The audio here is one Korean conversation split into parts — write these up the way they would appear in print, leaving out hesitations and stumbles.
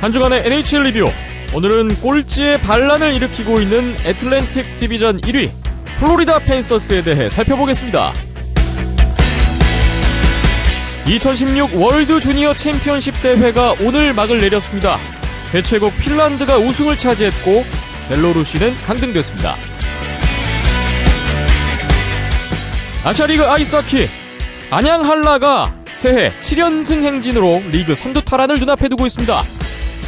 한 주간의 NHL 리뷰. 오늘은 꼴찌의 반란을 일으키고 있는 애틀랜틱 디비전 1위 플로리다 팬서스에 대해 살펴보겠습니다. 2016 월드 주니어 챔피언십 대회가 오늘 막을 내렸습니다. 대체국 핀란드가 우승을 차지했고 벨로루시는 강등됐습니다. 아시아리그 아이스하키 안양 한라가 새해 7연승 행진으로 리그 선두 탈환을 눈앞에 두고 있습니다.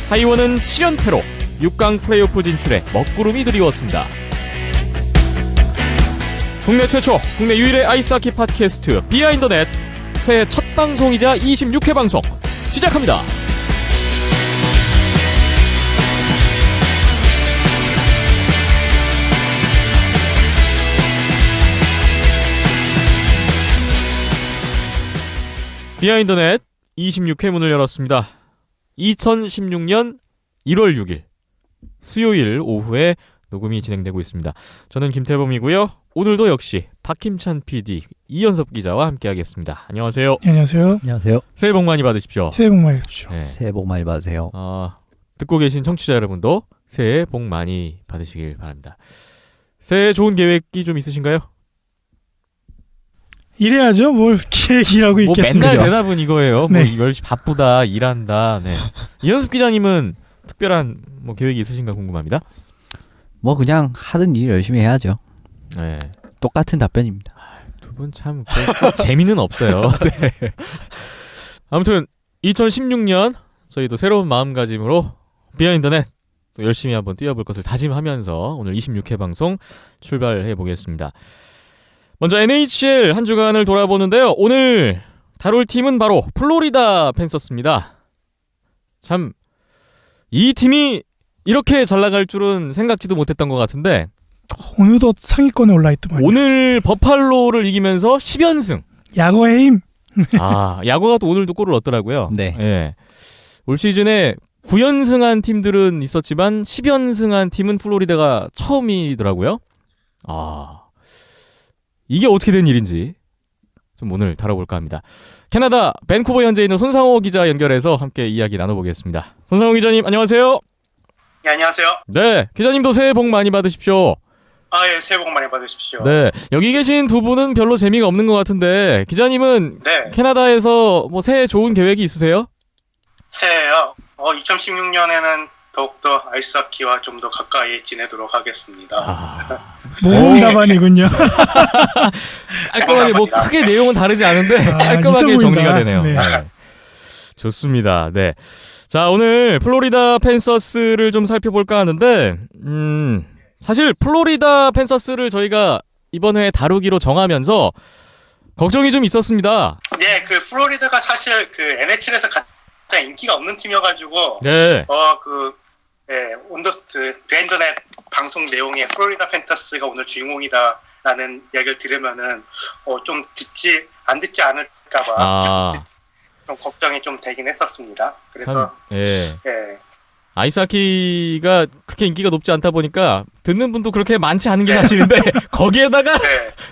하이원은 7연패로 6강 플레이오프 진출에 먹구름이 드리웠습니다. 국내 최초, 국내 유일의 아이스하키 팟캐스트 비하인더넷 새해 첫 방송이자 26회 방송 시작합니다. 비하인더넷 26회 문을 열었습니다. 2016년 1월 6일 수요일 오후에 녹음이 진행되고 있습니다. 저는 김태범이고요. 오늘도 역시 박힘찬 PD, 이연섭 기자와 함께하겠습니다. 안녕하세요. 안녕하세요. 안녕하세요. 새해 복 많이 받으십시오. 새해 복 많이 받으십시오. 네. 새해 복 많이 받으세요. 듣고 계신 청취자 여러분도 새해 복 많이 받으시길 바랍니다. 새해 좋은 계획이 좀 있으신가요? 이래야죠. 뭘 계획이라고 있겠습니까? 맨날 대답은 이거예요. 네. 뭐 열심히 바쁘다, 일한다. 네. 이연섭 기자님은 특별한 계획이 있으신가 궁금합니다. 뭐 그냥 하던 일 열심히 해야죠. 네. 똑같은 답변입니다. 두 분 참 재미는 없어요. 네. 아무튼 2016년 저희도 새로운 마음가짐으로 비하인더넷 또 열심히 한번 뛰어볼 것을 다짐하면서 오늘 26회 방송 출발해 보겠습니다. 먼저 NHL 한 주간을 돌아보는데요. 오늘 다룰 팀은 바로 플로리다 팬서스입니다. 참 이 팀이 이렇게 잘 나갈 줄은 생각지도 못했던 것 같은데 오늘도 상위권에 올라있더만요. 오늘 버팔로를 이기면서 10연승. 야구의 힘. 야구가 또 오늘도 골을 넣었더라고요. 네. 예. 올 시즌에 9연승한 팀들은 있었지만 10연승한 팀은 플로리다가 처음이더라고요. 이게 어떻게 된 일인지 좀 오늘 다뤄볼까 합니다. 캐나다 밴쿠버 현지에 있는 손상호 기자 연결해서 함께 이야기 나눠보겠습니다. 손상호 기자님 안녕하세요. 네, 안녕하세요. 네, 기자님도 새해 복 많이 받으십시오. 예, 새해 복 많이 받으십시오. 네, 여기 계신 두 분은 별로 재미가 없는 것 같은데 기자님은 네, 캐나다에서 새해 좋은 계획이 있으세요? 새해요. 2016년에는 더욱더 아이스하키와 좀 더 가까이 지내도록 하겠습니다. 모은 답안이군요. 깔끔하게 크게 내용은 다르지 않은데 깔끔하게 정리가 되네요. 네. 네. 좋습니다. 네. 자, 오늘 플로리다 팬서스를 좀 살펴볼까 하는데 사실 플로리다 팬서스를 저희가 이번 회에 다루기로 정하면서 걱정이 좀 있었습니다. 네, 그 플로리다가 사실 그 NHL에서 가장 인기가 없는 팀이어가지고 네. 비하인더넷 방송 내용에 플로리다 팬서스가 오늘 주인공이다라는 이야기를 들으면은 좀 안 듣지 않을까봐 좀 걱정이 좀 되긴 했었습니다. 그래서 아이스하키가 그렇게 인기가 높지 않다 보니까 듣는 분도 그렇게 많지 않은 게 사실인데 거기에다가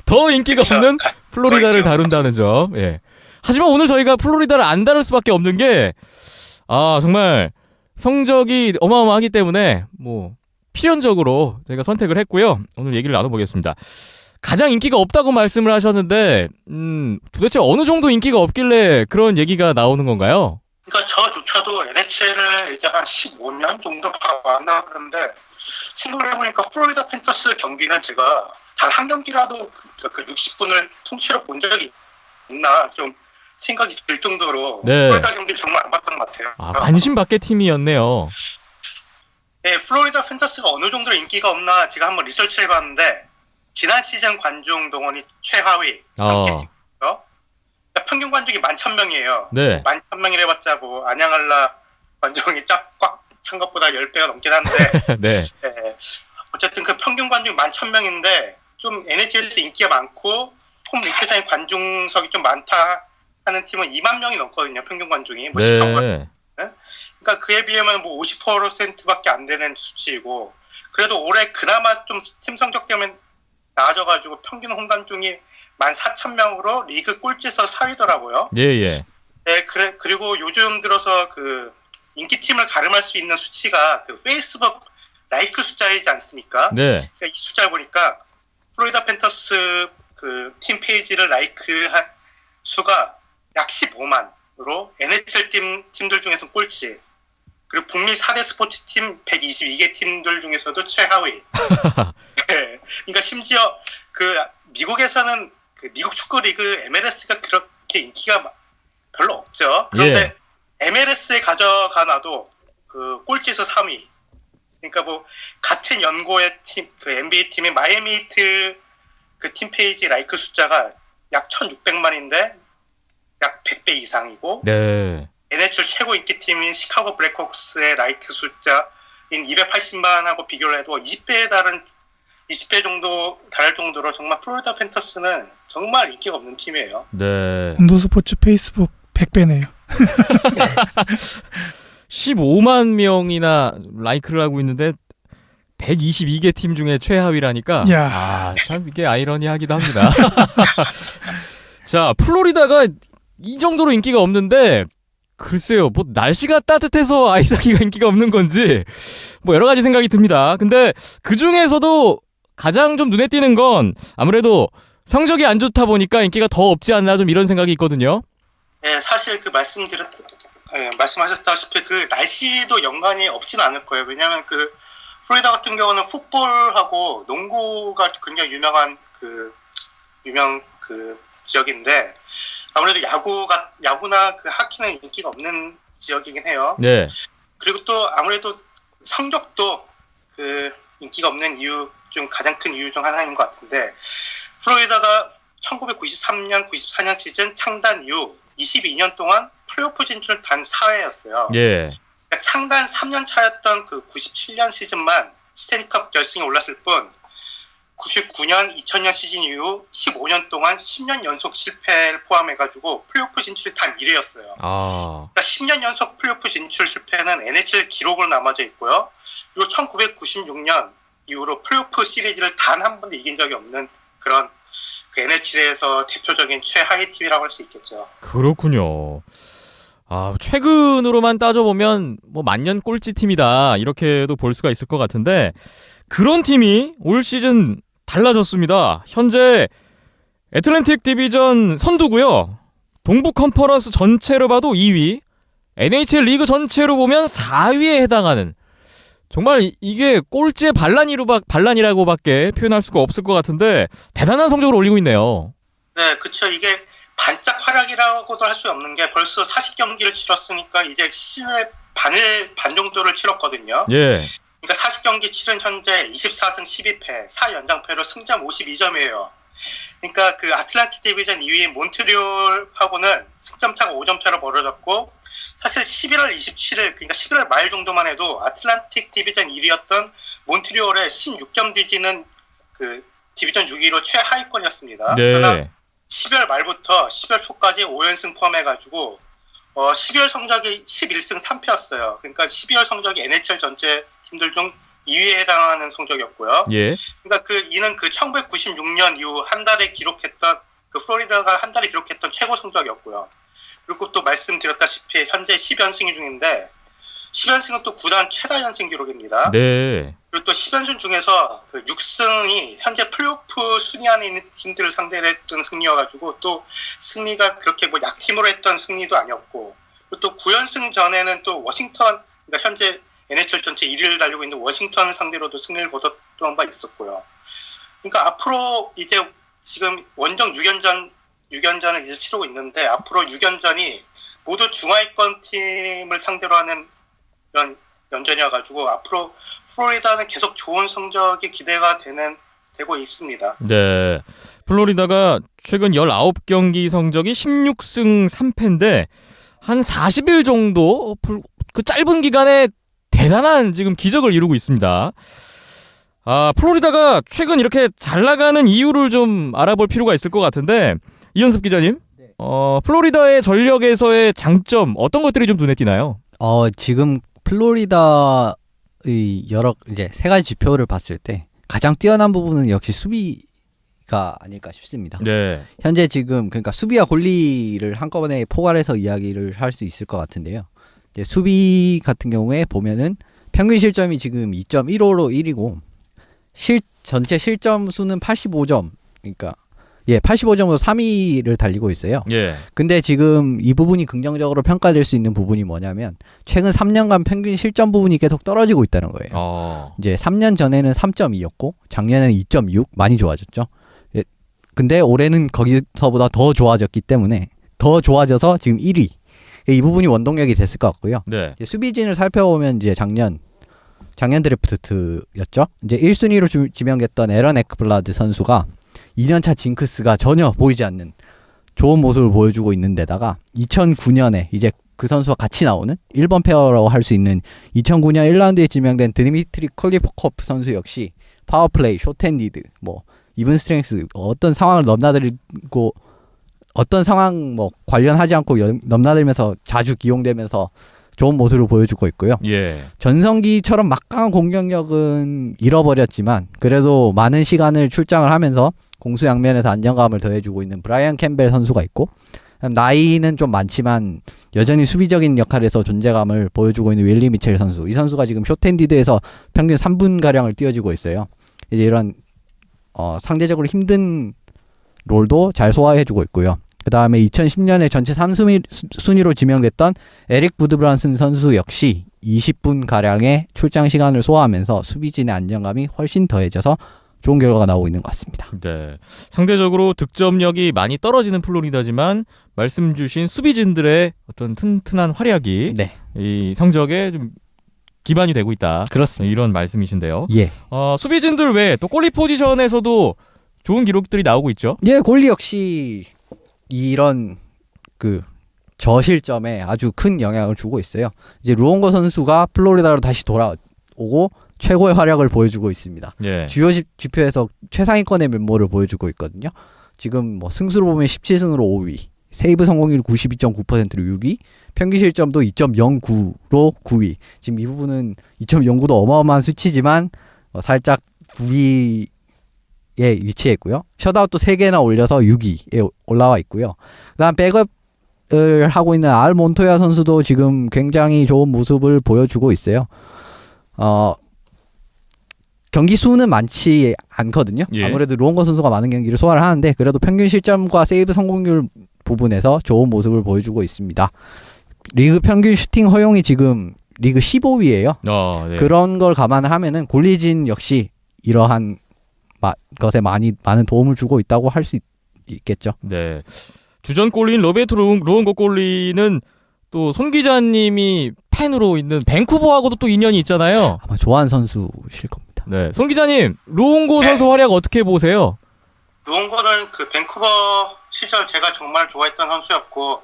더 인기가 없는 플로리다를 다룬다는 점. 예. 하지만 오늘 저희가 플로리다를 안 다룰 수밖에 없는 게 정말 성적이 어마어마하기 때문에 필연적으로 저희가 선택을 했고요. 오늘 얘기를 나눠보겠습니다. 가장 인기가 없다고 말씀을 하셨는데 도대체 어느 정도 인기가 없길래 그런 얘기가 나오는 건가요? 그러니까 저조차도 NHL을 이제 한 15년 정도 봤나 그런데 생각을 해보니까 플로리다 팬서스 경기는 제가 단 한 경기라도 그 60분을 통째로 본 적이 있나 좀 생각이 들 정도로 플로리다 경기를 정말 안 봤던 것 같아요. 관심 밖의 팀이었네요. 네, 플로리다 팬서스가 어느 정도로 인기가 없나 제가 한번 리서치를 해봤는데 지난 시즌 관중 동원이 최하위 함께 팀이고요. 평균 관중이 11,000명이에요. 네. 11,000명이라 해봤자 안양한라 관중이 꽉 찬 것보다 10배가 넘긴 한데 네. 어쨌든 그 평균 관중이 11,000명인데 좀 NHL에서 인기가 많고 홈 리크장의 관중석이 좀 많다 하는 팀은 2만 명이 넘거든요. 평균 관중이. 그러니까 그에 비하면 50%밖에 안 되는 수치이고 그래도 올해 그나마 좀 팀 성적 때문에 나아져가지고 평균 홈 관중이 14,000명으로 리그 꼴찌에서 4위더라고요. 예. 네, 그리고 요즘 들어서 그 인기팀을 가름할 수 있는 수치가 그 페이스북 라이크 숫자이지 않습니까? 네. 그러니까 이 숫자를 보니까 플로리다 팬터스 그 팀 페이지를 라이크한 수가 약 15만으로 NHL 팀들 중에서 꼴찌. 그리고 북미 4대 스포츠팀 122개 팀들 중에서도 최하위. 네. 그러니까 심지어 그 미국에서는 그 미국 축구 리그 MLS가 그렇게 인기가 별로 없죠. 그런데 MLS에 가져가놔도 그 꼴찌에서 3위. 그러니까 뭐 같은 연고의 팀, 그 NBA 팀의 마이애미 히트 그 팀 페이지 라이크 숫자가 약 1,600만인데 약 100배 이상이고 네. NHL 최고 인기 팀인 시카고 블랙호크스의 라이크 숫자인 280만하고 비교를 해도 20배 정도 달할 정도로 정말 플로리다 팬터스는 정말 인기가 없는 팀이에요. 네. 온도스포츠 페이스북 100배네요. 15만 명이나 라이크를 하고 있는데 122개 팀 중에 최하위라니까 야. 참 이게 아이러니하기도 합니다. 자, 플로리다가 이 정도로 인기가 없는데 글쎄요, 뭐 날씨가 따뜻해서 아이스하키가 인기가 없는 건지 뭐 여러 가지 생각이 듭니다. 근데 그 중에서도 가장 좀 눈에 띄는 건 아무래도 성적이 안 좋다 보니까 인기가 더 없지 않나 좀 이런 생각이 있거든요. 네, 사실 그 말씀하셨다시피 그 날씨도 연관이 없지는 않을 거예요. 왜냐하면 그 플로리다 같은 경우는 풋볼하고 농구가 굉장히 유명한 그 지역인데 아무래도 야구나 그 하키는 인기가 없는 지역이긴 해요. 네. 그리고 또 아무래도 성적도 그 인기가 없는 이유 중 가장 큰 이유 중 하나인 것 같은데 플로리다가 1993년, 94년 시즌 창단 이후 22년 동안 플레이오프 진출 단 4회였어요. 예. 그러니까 창단 3년 차였던 그 97년 시즌만 스탠리컵 결승에 올랐을 뿐 99년, 2000년 시즌 이후 15년 동안 10년 연속 실패를 포함해가지고 플레이오프 진출이 단 1회였어요. 그러니까 10년 연속 플레이오프 진출 실패는 NHL 기록으로 남아져 있고요. 그리고 1996년 이후로 플레이오프 시리즈를 단 한 번도 이긴 적이 없는 그런 그 NHL에서 대표적인 최하위 팀이라고 할 수 있겠죠. 그렇군요. 최근으로만 따져보면 뭐 만년 꼴찌 팀이다 이렇게도 볼 수가 있을 것 같은데 그런 팀이 올 시즌 달라졌습니다. 현재 애틀랜틱 디비전 선두고요. 동부 컨퍼런스 전체로 봐도 2위, NHL 리그 전체로 보면 4위에 해당하는 정말 이게 꼴찌의 반란이라고밖에 표현할 수가 없을 것 같은데 대단한 성적을 올리고 있네요. 네, 그렇죠. 이게 반짝 활약이라고도 할 수 없는 게 벌써 40경기를 치렀으니까 이제 시즌의 반 정도를 치렀거든요. 예. 그러니까 40경기 치른 현재 24승 12패, 4연장패로 승점 52점이에요. 그러니까 그 아틀란틱 디비전 2위인 몬트리올하고는 승점 차가 5점 차로 벌어졌고 사실 11월 27일, 그러니까 11월 말 정도만 해도 아틀란틱 디비전 1위였던 몬트리올에 16점 뒤지는 그 디비전 6위로 최하위권이었습니다. 네. 그러나 12월 말부터 12월 초까지 5연승 포함해가지고 12월 성적이 11승 3패였어요. 그러니까 12월 성적이 NHL 전체 팀들 중 2위에 해당하는 성적이었고요. 예. 그러니까 이는 그 1996년 이후 한 달에 기록했던 그 플로리다가 한 달에 기록했던 최고 성적이었고요. 그리고 또 말씀드렸다시피 현재 10연승 중인데 10연승은 또 구단 최다 연승 기록입니다. 네. 그리고 또 10연승 중에서 그 6승이 현재 플레이오프 순위 안에 있는 팀들을 상대로 했던 승리여가지고 또 승리가 그렇게 뭐 약팀으로 했던 승리도 아니었고 그리고 또 9연승 전에는 또 워싱턴, 그러니까 현재 NHL 전체 1위를 달리고 있는 워싱턴을 상대로도 승리를 거뒀던 바 있었고요. 그러니까 앞으로 이제 지금 원정 6연전을 이제 치르고 있는데 앞으로 6연전이 모두 중하위권 팀을 상대로 하는 이런 연전이어가지고 앞으로 플로리다는 계속 좋은 성적이 기대가 되고 있습니다. 네. 플로리다가 최근 19경기 성적이 16승 3패인데 한 40일 정도 그 짧은 기간에 대단한 지금 기적을 이루고 있습니다. 플로리다가 최근 이렇게 잘 나가는 이유를 좀 알아볼 필요가 있을 것 같은데 이현섭 기자님, 플로리다의 전력에서의 장점 어떤 것들이 좀 눈에 띄나요? 지금 플로리다의 이제 세 가지 지표를 봤을 때 가장 뛰어난 부분은 역시 수비가 아닐까 싶습니다. 네. 현재 지금 그러니까 수비와 골리를 한꺼번에 포괄해서 이야기를 할 수 있을 것 같은데요. 이제 수비 같은 경우에 보면은 평균 실점이 지금 2.15로 1위고 전체 실점 수는 85점. 그러니까 85점으로 3위를 달리고 있어요. 예. 근데 지금 이 부분이 긍정적으로 평가될 수 있는 부분이 뭐냐면 최근 3년간 평균 실점 부분이 계속 떨어지고 있다는 거예요. 이제 3년 전에는 3.2였고 작년에는 2.6 많이 좋아졌죠. 예. 근데 올해는 거기서보다 더 좋아졌기 때문에 더 좋아져서 지금 1위. 이 부분이 원동력이 됐을 것 같고요. 네. 이제 수비진을 살펴보면 이제 작년 드래프트였죠. 이제 1순위로 지명됐던 에런 에크블라드 선수가 2년차 징크스가 전혀 보이지 않는 좋은 모습을 보여주고 있는 데다가 2009년에 이제 그 선수와 같이 나오는 1번 페어라고 할 수 있는 2009년 1라운드에 지명된 드미트리 콜리포코프 선수 역시 파워플레이, 숏핸디드, 뭐 이븐 스트렝스 어떤 상황을 넘나들고 어떤 상황 뭐 관련하지 않고 넘나들면서 자주 기용되면서 좋은 모습을 보여주고 있고요. 예. 전성기처럼 막강한 공격력은 잃어버렸지만 그래도 많은 시간을 출장을 하면서 공수양면에서 안정감을 더해주고 있는 브라이언 캠벨 선수가 있고 나이는 좀 많지만 여전히 수비적인 역할에서 존재감을 보여주고 있는 윌리 미첼 선수. 이 선수가 지금 숏핸디드에서 평균 3분가량을 띄워주고 있어요. 이제 이런 상대적으로 힘든 롤도 잘 소화해주고 있고요. 그 다음에 2010년에 전체 3순위로 지명됐던 에릭 부드브란슨 선수 역시 20분가량의 출장 시간을 소화하면서 수비진의 안정감이 훨씬 더해져서 좋은 결과가 나오고 있는 것 같습니다. 네. 상대적으로 득점력이 많이 떨어지는 플로리다지만 말씀 주신 수비진들의 어떤 튼튼한 활약이 네. 이 성적에 좀 기반이 되고 있다. 그렇습니다. 이런 말씀이신데요. 예. 수비진들 외에 또 골리 포지션에서도 좋은 기록들이 나오고 있죠. 예, 골리 역시 이런 그 저실점에 아주 큰 영향을 주고 있어요. 이제 루옹고 선수가 플로리다로 다시 돌아오고 최고의 활약을 보여주고 있습니다. 예. 주요 지표에서 최상위권의 면모를 보여주고 있거든요. 지금 뭐 승수로 보면 17승으로 5위, 세이브 성공률 92.9%로 6위, 평균 실점도 2.09로 9위. 지금 이 부분은 2.09도 어마어마한 수치지만 살짝 9위에 위치해 있고요. 셧아웃도 3개나 올려서 6위에 올라와 있고요. 그다음 백업을 하고 있는 알 몬토야 선수도 지금 굉장히 좋은 모습을 보여주고 있어요. 경기 수는 많지 않거든요. 예. 아무래도 루옹거 선수가 많은 경기를 소화를 하는데 그래도 평균 실점과 세이브 성공률 부분에서 좋은 모습을 보여주고 있습니다. 리그 평균 슈팅 허용이 지금 리그 15위예요. 네. 그런 걸 감안을 하면은 골리진 역시 이러한 것에 많은 도움을 주고 있다고 할 수 있겠죠. 네. 주전 골리인 로베르토 루옹고 골리는 또 손 기자님이 팬으로 있는 밴쿠버하고도 또 인연이 있잖아요. 아마 좋아하는 선수실 겁니다. 네. 손 기자님, 루옹고 선수 활약 어떻게 보세요? 루옹고는 그 밴쿠버 시절 제가 정말 좋아했던 선수였고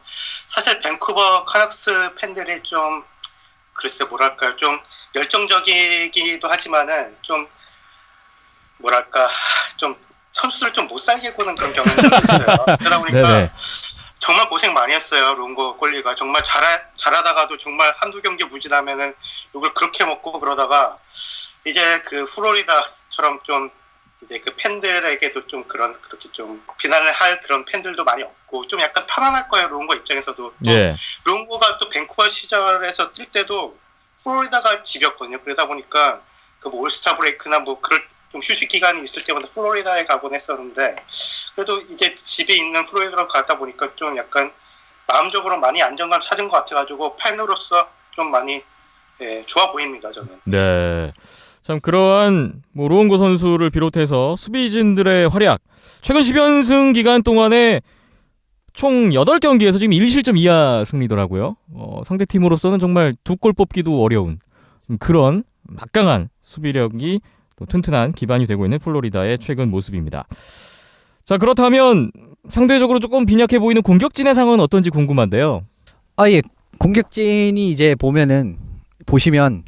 사실 밴쿠버 카낙스 팬들이 좀 글쎄 뭐랄까요 좀 열정적이기도 하지만은 좀 뭐랄까 좀 선수들 좀 못 살게 구는 그런 경향이 있어요. 그러다 보니까 네네. 정말 고생 많이 했어요. 루옹고 골리가 정말 잘하다가도 정말 한두 경기 무진하면은 이걸 그렇게 먹고 그러다가 이제 그 플로리다처럼 좀 이제 그 팬들에게도 좀 그렇게 좀 비난을 할 그런 팬들도 많이 없고 좀 약간 편안할 거예요. 루옹고 입장에서도. 예. 루옹고가 또 밴쿠버 시절에서 뛸 때도 플로리다가 집이었거든요. 그러다 보니까 그 뭐 올스타 브레이크나 뭐 그럴 좀 휴식 기간이 있을 때마다 플로리다에 가곤 했었는데 그래도 이제 집에 있는 플로리다로 가다 보니까 좀 약간 마음적으로 많이 안정감 찾은 것 같아가지고 팬으로서 좀 많이 좋아 보입니다. 저는. 네. 참 그러한 뭐 루옹고 선수를 비롯해서 수비진들의 활약. 최근 10연승 기간 동안에 총 8경기에서 지금 1실점 이하 승리더라고요. 상대 팀으로서는 정말 두 골 뽑기도 어려운 그런 막강한 수비력이 또 튼튼한 기반이 되고 있는 플로리다의 최근 모습입니다. 자, 그렇다면 상대적으로 조금 빈약해 보이는 공격진의 상황은 어떤지 궁금한데요. 예. 공격진이 이제 보시면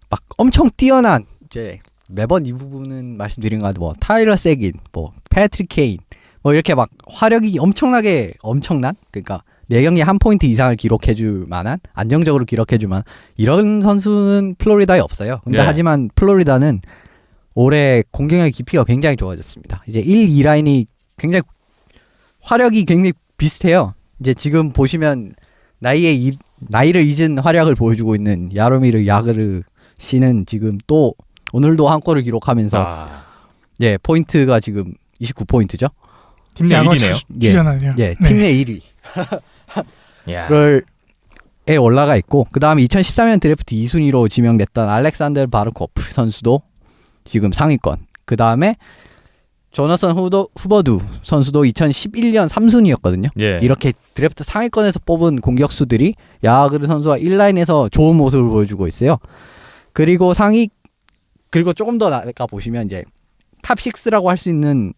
막 엄청 뛰어난 이제 매번 이 부분은 말씀드린 것 같아요. 뭐 타일러 세긴, 뭐 패트릭 케인, 뭐 이렇게 막 화력이 엄청난 그러니까 매 경기에 한 포인트 이상을 기록해줄 만한 안정적으로 기록해줄 만한 이런 선수는 플로리다에 없어요. 근데 네. 하지만 플로리다는 올해 공격력의 깊이가 굉장히 좋아졌습니다. 이제 1, 2라인이 화력이 굉장히 비슷해요. 이제 지금 보시면 나이에 나이를 잊은 활약을 보여주고 있는 야로미르 야그르 씨는 지금 또 오늘도 한 골을 기록하면서 예 포인트가 지금 29포인트죠. 팀 내 야구 1위네요. 출연하네요. 예, 네. 팀 내 1위. 야. 에 올라가 있고 그 다음에 2013년 드래프트 2순위로 지명됐던 알렉산더 바르코프 선수도 지금 상위권. 그 다음에 조너선 후버두 선수도 2011년 3순위였거든요. 예. 이렇게 드래프트 상위권에서 뽑은 공격수들이 야그르 선수와 1라인에서 좋은 모습을 보여주고 있어요. 그리고 조금 더 나가 보시면 이제 탑 6라고 할 수 있는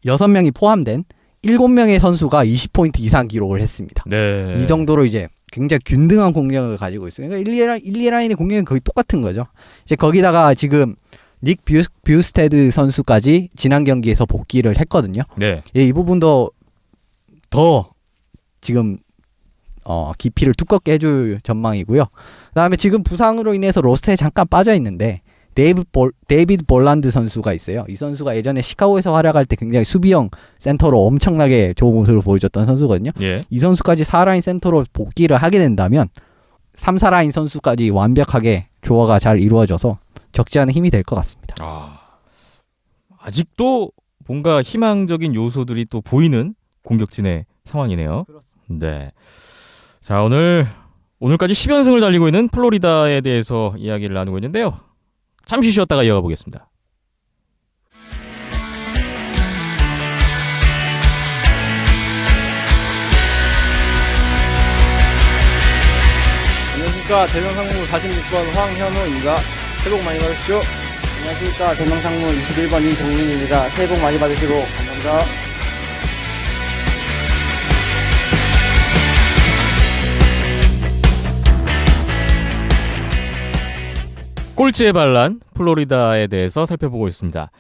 6명이 포함된 7명의 선수가 20포인트 이상 기록을 했습니다. 네. 이 정도로 이제 굉장히 균등한 공격을 가지고 있어요. 그러니까 1, 2라인의 공격은 거의 똑같은 거죠. 이제 거기다가 지금 닉 뷰스테드 선수까지 지난 경기에서 복귀를 했거든요. 네. 예, 이 부분도 더 지금 깊이를 두껍게 해줄 전망이고요. 그다음에 지금 부상으로 인해서 로스터에 잠깐 빠져 있는데 데이비드 볼란드 선수가 있어요. 이 선수가 예전에 시카고에서 활약할 때 굉장히 수비형 센터로 엄청나게 좋은 모습을 보여줬던 선수거든요. 예. 이 선수까지 4라인 센터로 복귀를 하게 된다면 3, 4라인 선수까지 완벽하게 조화가 잘 이루어져서 적지 않은 힘이 될 것 같습니다. 아직도 뭔가 희망적인 요소들이 또 보이는 공격진의 상황이네요. 네. 자, 오늘까지 10연승을 달리고 있는 플로리다에 대해서 이야기를 나누고 있는데요. 잠시 쉬었다가 이어가 보겠습니다. 안녕하십니까. 대명상무 46번 황현호입니다. 새해 복 많이 받으십시오. 안녕하십니까. 대명상무 21번 이동민입니다. 새해 복 많이 받으시고 감사합니다. 꼴찌의 반란 플로리다에 대해서 살펴보고 있습니다.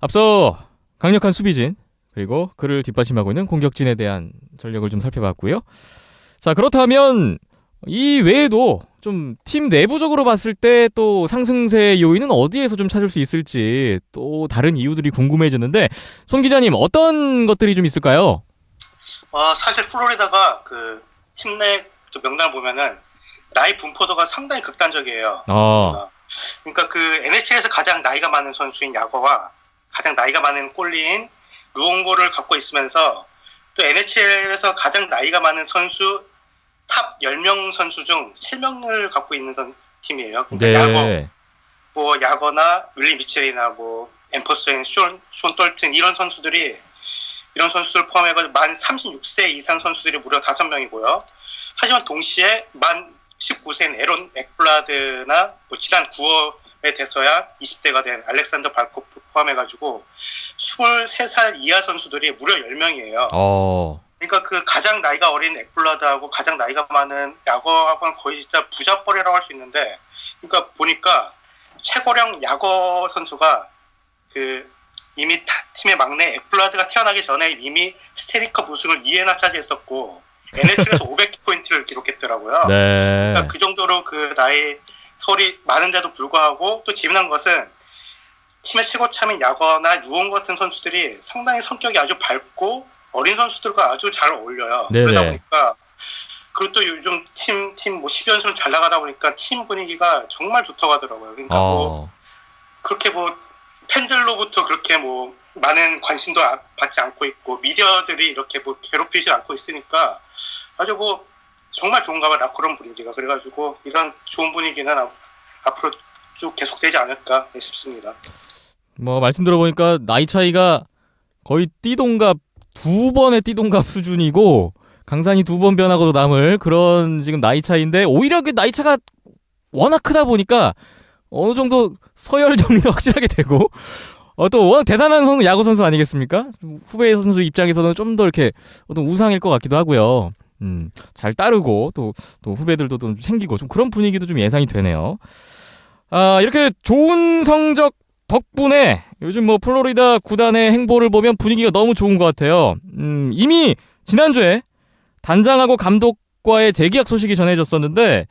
앞서 강력한 수비진 그리고 그를 뒷받침하고 있는 공격진에 대한 전력을 좀 살펴봤고요. 자, 그렇다면 이 외에도 좀 팀 내부적으로 봤을 때 또 상승세의 요인은 어디에서 좀 찾을 수 있을지 또 다른 이유들이 궁금해지는데 손 기자님 어떤 것들이 좀 있을까요? 사실 플로리다가 그 팀 내 명단을 보면은 나이 분포도가 상당히 극단적이에요. 그러니까 그 NHL에서 가장 나이가 많은 선수인 야거와 가장 나이가 많은 골리인 루옹고를 갖고 있으면서 또 NHL에서 가장 나이가 많은 선수 탑 10명 선수 중 3명을 갖고 있는 팀이에요. 그러니까 네. 야거나 윌리 미첼이나 엠퍼슨, 쇼 떨튼 이런 선수들 포함해서 만 36세 이상 선수들이 무려 5명이고요. 하지만 동시에 만 19세인 에론 액블라드나 지난 9월에 돼서야 20대가 된 알렉산더 발코프 포함해가지고 23살 이하 선수들이 무려 10명이에요. 그러니까 그 가장 나이가 어린 액블라드하고 가장 나이가 많은 야거하고는 거의 진짜 부자벌이라고 할 수 있는데, 그러니까 보니까 최고령 야거 선수가 그 이미 팀의 막내 액블라드가 태어나기 전에 이미 스테리컵 우승을 2회나 차지했었고 NHL에서 500포인트를 기록했더라고요. 네. 그러니까 그 정도로 그 나이 터울이 많은데도 불구하고 또 재미난 것은 팀의 최고참인 야거나 유옹 같은 선수들이 상당히 성격이 아주 밝고 어린 선수들과 아주 잘 어울려요. 네네. 그러다 보니까 그리고 또 요즘 팀 10연승을 잘 나가다 보니까 팀 분위기가 정말 좋다고 하더라고요. 그러니까 그렇게 팬들로부터 그렇게 많은 관심도 받지 않고 있고 미디어들이 이렇게 괴롭히지 않고 있으니까 아주 정말 좋은가 봐요. 라커룸 분위기가. 그래가지고 이런 좋은 분위기는 앞으로 쭉 계속되지 않을까 싶습니다. 말씀 들어보니까 나이 차이가 거의 띠동갑 2번의 띠동갑 수준이고 강산이 2번 변하고도 남을 그런 지금 나이 차이인데 오히려 그 나이 차가 워낙 크다 보니까 어느 정도 서열 정리도 확실하게 되고 또 워낙 대단한 야구 선수 아니겠습니까? 후배 선수 입장에서는 좀 더 이렇게 어떤 우상일 것 같기도 하고요. 잘 따르고 또 후배들도 좀 챙기고 좀 그런 분위기도 좀 예상이 되네요. 이렇게 좋은 성적 덕분에 요즘 플로리다 구단의 행보를 보면 분위기가 너무 좋은 것 같아요. 이미 지난주에 단장하고 감독과의 재계약 소식이 전해졌었는데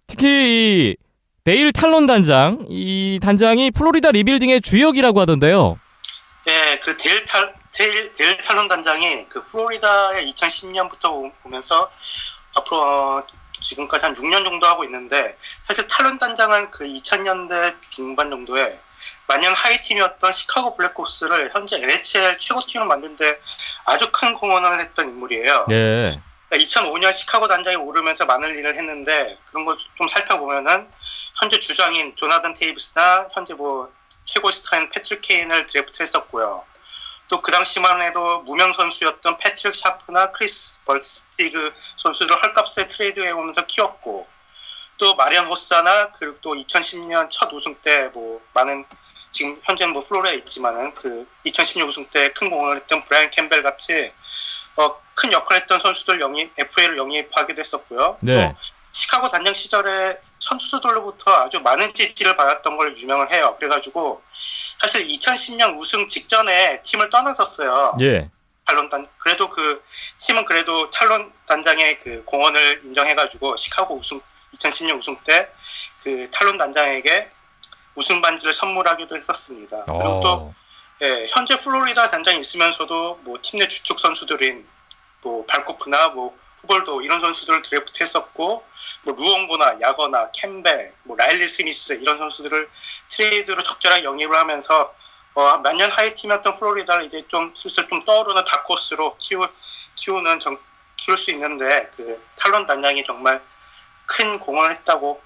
특히 이 데일 탈론 단장, 이 단장이 플로리다 리빌딩의 주역이라고 하던데요. 네, 그 데일 탈론 단장이 그 플로리다에 2010년부터 오면서 앞으로 지금까지 한 6년 정도 하고 있는데 사실 탈론 단장은 그 2000년대 중반 정도에 만년 하위 팀이었던 시카고 블랙호크스를 현재 NHL 최고 팀을 만드는데 아주 큰 공헌을 했던 인물이에요. 네. 2005년 시카고 단장에 오르면서 많은 일을 했는데 그런 걸 좀 살펴보면은 현재 주장인 조나단 테이브스나 현재 뭐 최고 스타인 패트릭 케인을 드래프트했었고요. 또 그 당시만 해도 무명 선수였던 패트릭 샤프나 크리스 벌스티그 선수를 헐값에 트레이드해오면서 키웠고 또 마리안 호사나 그리고 또 2010년 첫 우승 때 뭐 많은 지금 현재는 뭐 플로리다에 있지만은 그 2016 우승 때 큰 공헌을 했던 브라이언 캠벨 같이 큰 역할을 했던 선수들 FA를 영입하기도 했었고요. 네. 또 시카고 단장 시절에 선수들로부터 아주 많은 지지를 받았던 걸 유명을 해요. 그래가지고 사실 2010년 우승 직전에 팀을 떠났었어요. 예. 그래도 그 팀은 그래도 탈론 단장의 그 공헌을 인정해가지고 시카고 2010년 우승 때 그 탈론 단장에게 우승 반지를 선물하기도 했었습니다. 그리고 또 현재 플로리다 단장이 있으면서도 뭐 팀 내 주축 선수들인 뭐 발코프나 뭐 후벌도 이런 선수들을 드래프트했었고 뭐 루옹고나 야거나 캠벨, 뭐 라일리 스미스 이런 선수들을 트레이드로 적절하게 영입을 하면서 만년 하위 팀이었던 플로리다를 이제 좀 슬슬 좀 떠오르는 다크호스로 키울 수 있는데 그 탈론 단장이 정말 큰 공헌을 했다고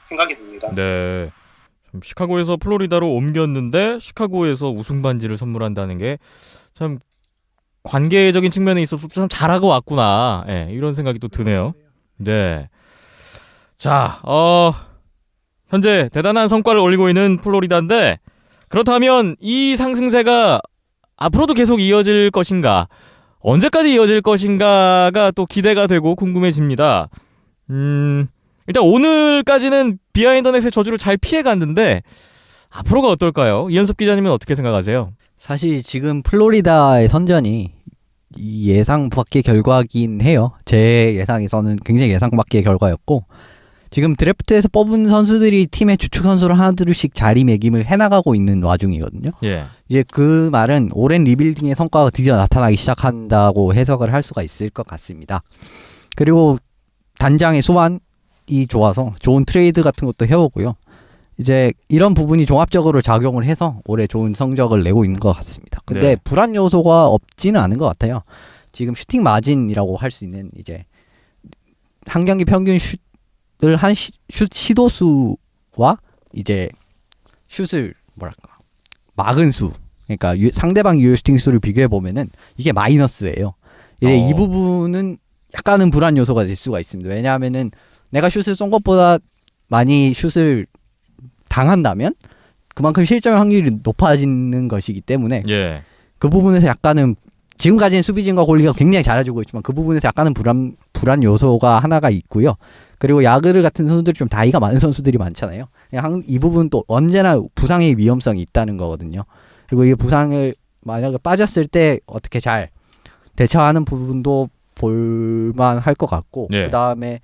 생각이 듭니다. 네. 시카고에서 플로리다로 옮겼는데 시카고에서 우승 반지를 선물한다는 게 참 관계적인 측면에 있어서 참 잘하고 왔구나. 예, 이런 생각이 또 드네요. 네. 자, 현재 대단한 성과를 올리고 있는 플로리다인데 그렇다면 이 상승세가 앞으로도 계속 이어질 것인가? 언제까지 이어질 것인가가 또 기대가 되고 궁금해집니다. 일단 오늘까지는 비하인더넷의 저주를 잘 피해갔는데 앞으로가 어떨까요? 이현섭 기자님은 어떻게 생각하세요? 사실 지금 플로리다의 선전이 이 예상 밖의 결과긴 해요. 제 예상에서는 굉장히 예상 밖의 결과였고 지금 드래프트에서 뽑은 선수들이 팀의 주축 선수를 하나둘씩 자리매김을 해나가고 있는 와중이거든요. 예. 이제 그 말은 오랜 리빌딩의 성과가 드디어 나타나기 시작한다고 해석을 할 수가 있을 것 같습니다. 그리고 단장의 소환이 좋아서 좋은 트레이드 같은 것도 해오고요. 이제 이런 부분이 종합적으로 작용을 해서 올해 좋은 성적을 내고 있는 것 같습니다. 근데 네. 불안 요소가 없지는 않은 것 같아요. 지금 슈팅 마진이라고 할 수 있는 이제 한 경기 평균 슛을 한 슛 시도 수와 이제 슛을 뭐랄까 막은 수, 그러니까 상대방 유효 슈팅 수를 비교해 보면은 이게 마이너스예요. 이 부분은 약간은 불안 요소가 될 수가 있습니다. 왜냐하면은 내가 슛을 쏜 것보다 많이 슛을 당한다면 그만큼 실점 확률이 높아지는 것이기 때문에 예. 그 부분에서 약간은 지금까지는 수비진과 골리가 굉장히 잘해주고 있지만 그 부분에서 약간은 불안 요소가 하나가 있고요. 그리고 야그르 같은 선수들이 좀 나이가 많은 선수들이 많잖아요. 이 부분 또 언제나 부상의 위험성이 있다는 거거든요. 그리고 이 부상을 만약에 빠졌을 때 어떻게 잘 대처하는 부분도 볼만할 것 같고 예. 그 다음에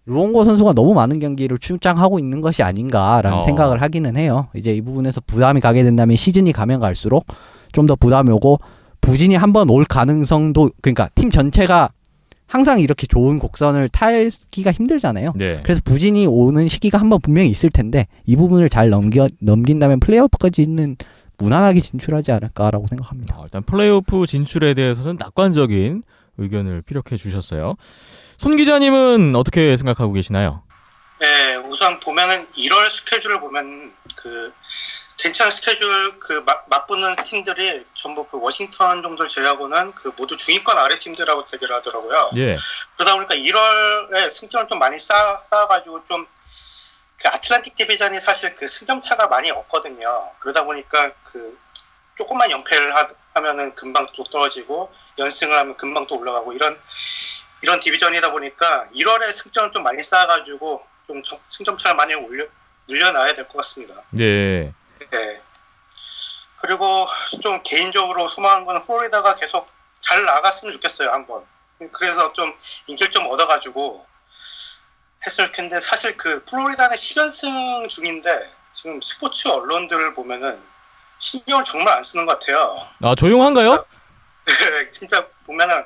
루옹고 선수가 너무 많은 경기를 출장하고 있는 것이 아닌가라는 생각을 하기는 해요. 이제 이 부분에서 부담이 가게 된다면 시즌이 가면 갈수록 좀 더 부담이 오고 부진이 한번 올 가능성도, 그러니까 팀 전체가 항상 이렇게 좋은 곡선을 타기가 힘들잖아요. 네. 그래서 부진이 오는 시기가 한번 분명히 있을 텐데 이 부분을 잘 넘긴다면 플레이오프까지는 무난하게 진출하지 않을까라고 생각합니다. 일단 플레이오프 진출에 대해서는 낙관적인 의견을 피력해 주셨어요. 손 기자님은 어떻게 생각하고 계시나요? 네, 우선 보면은 1월 스케줄을 보면 그 괜찮은 스케줄 그 맞붙는 팀들이 전부 그 워싱턴 정도를 제외하고는 그 모두 중위권 아래 팀들하고 대결을 하더라고요. 예. 그러다 보니까 1월에 승점을 좀 많이 쌓아가지고 좀 그 아틀란틱 디비전이 사실 그 승점 차가 많이 없거든요. 그러다 보니까 그 조금만 연패를 하면은 금방 또 떨어지고 연승을 하면 금방 또 올라가고 이런 디비전이다 보니까 1월에 승점을 좀 많이 쌓아가지고 좀 승점 차를 많이 늘려놔야 될 것 같습니다. 예. 네. 그리고 좀 개인적으로 소망한 거는 플로리다가 계속 잘 나갔으면 좋겠어요, 한번. 그래서 좀 인기를 좀 얻어가지고 했으면 좋겠는데 사실 그 플로리다는 10연승 중인데 지금 스포츠 언론들을 보면은 신경을 정말 안 쓰는 것 같아요. 조용한가요? 진짜 보면은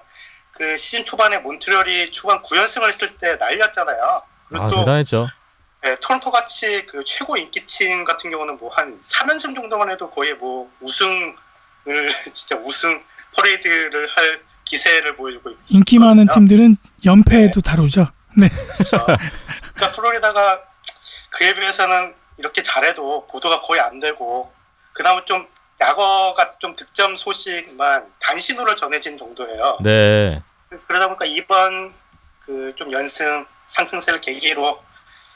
그 시즌 초반에 몬트리올이 초반 9연승을 했을 때 난리였잖아요. 그리고 아, 또 대단했죠. 토론토 같이 그 최고 인기팀 같은 경우는 뭐 한 3연승 정도만 해도 거의 뭐 우승을 진짜 우승 퍼레이드를 할 기세를 보여주고 있고 인기 많은 팀들은 연패에도 다루죠. 네. 그렇죠. 그러니까 플로리다가 그에 비해서는 이렇게 잘해도 보도가 거의 안 되고 그나마 좀 야거가 좀 득점 소식만 단신으로 전해진 정도예요. 네. 그러다 보니까 이번 그 좀 연승 상승세를 계기로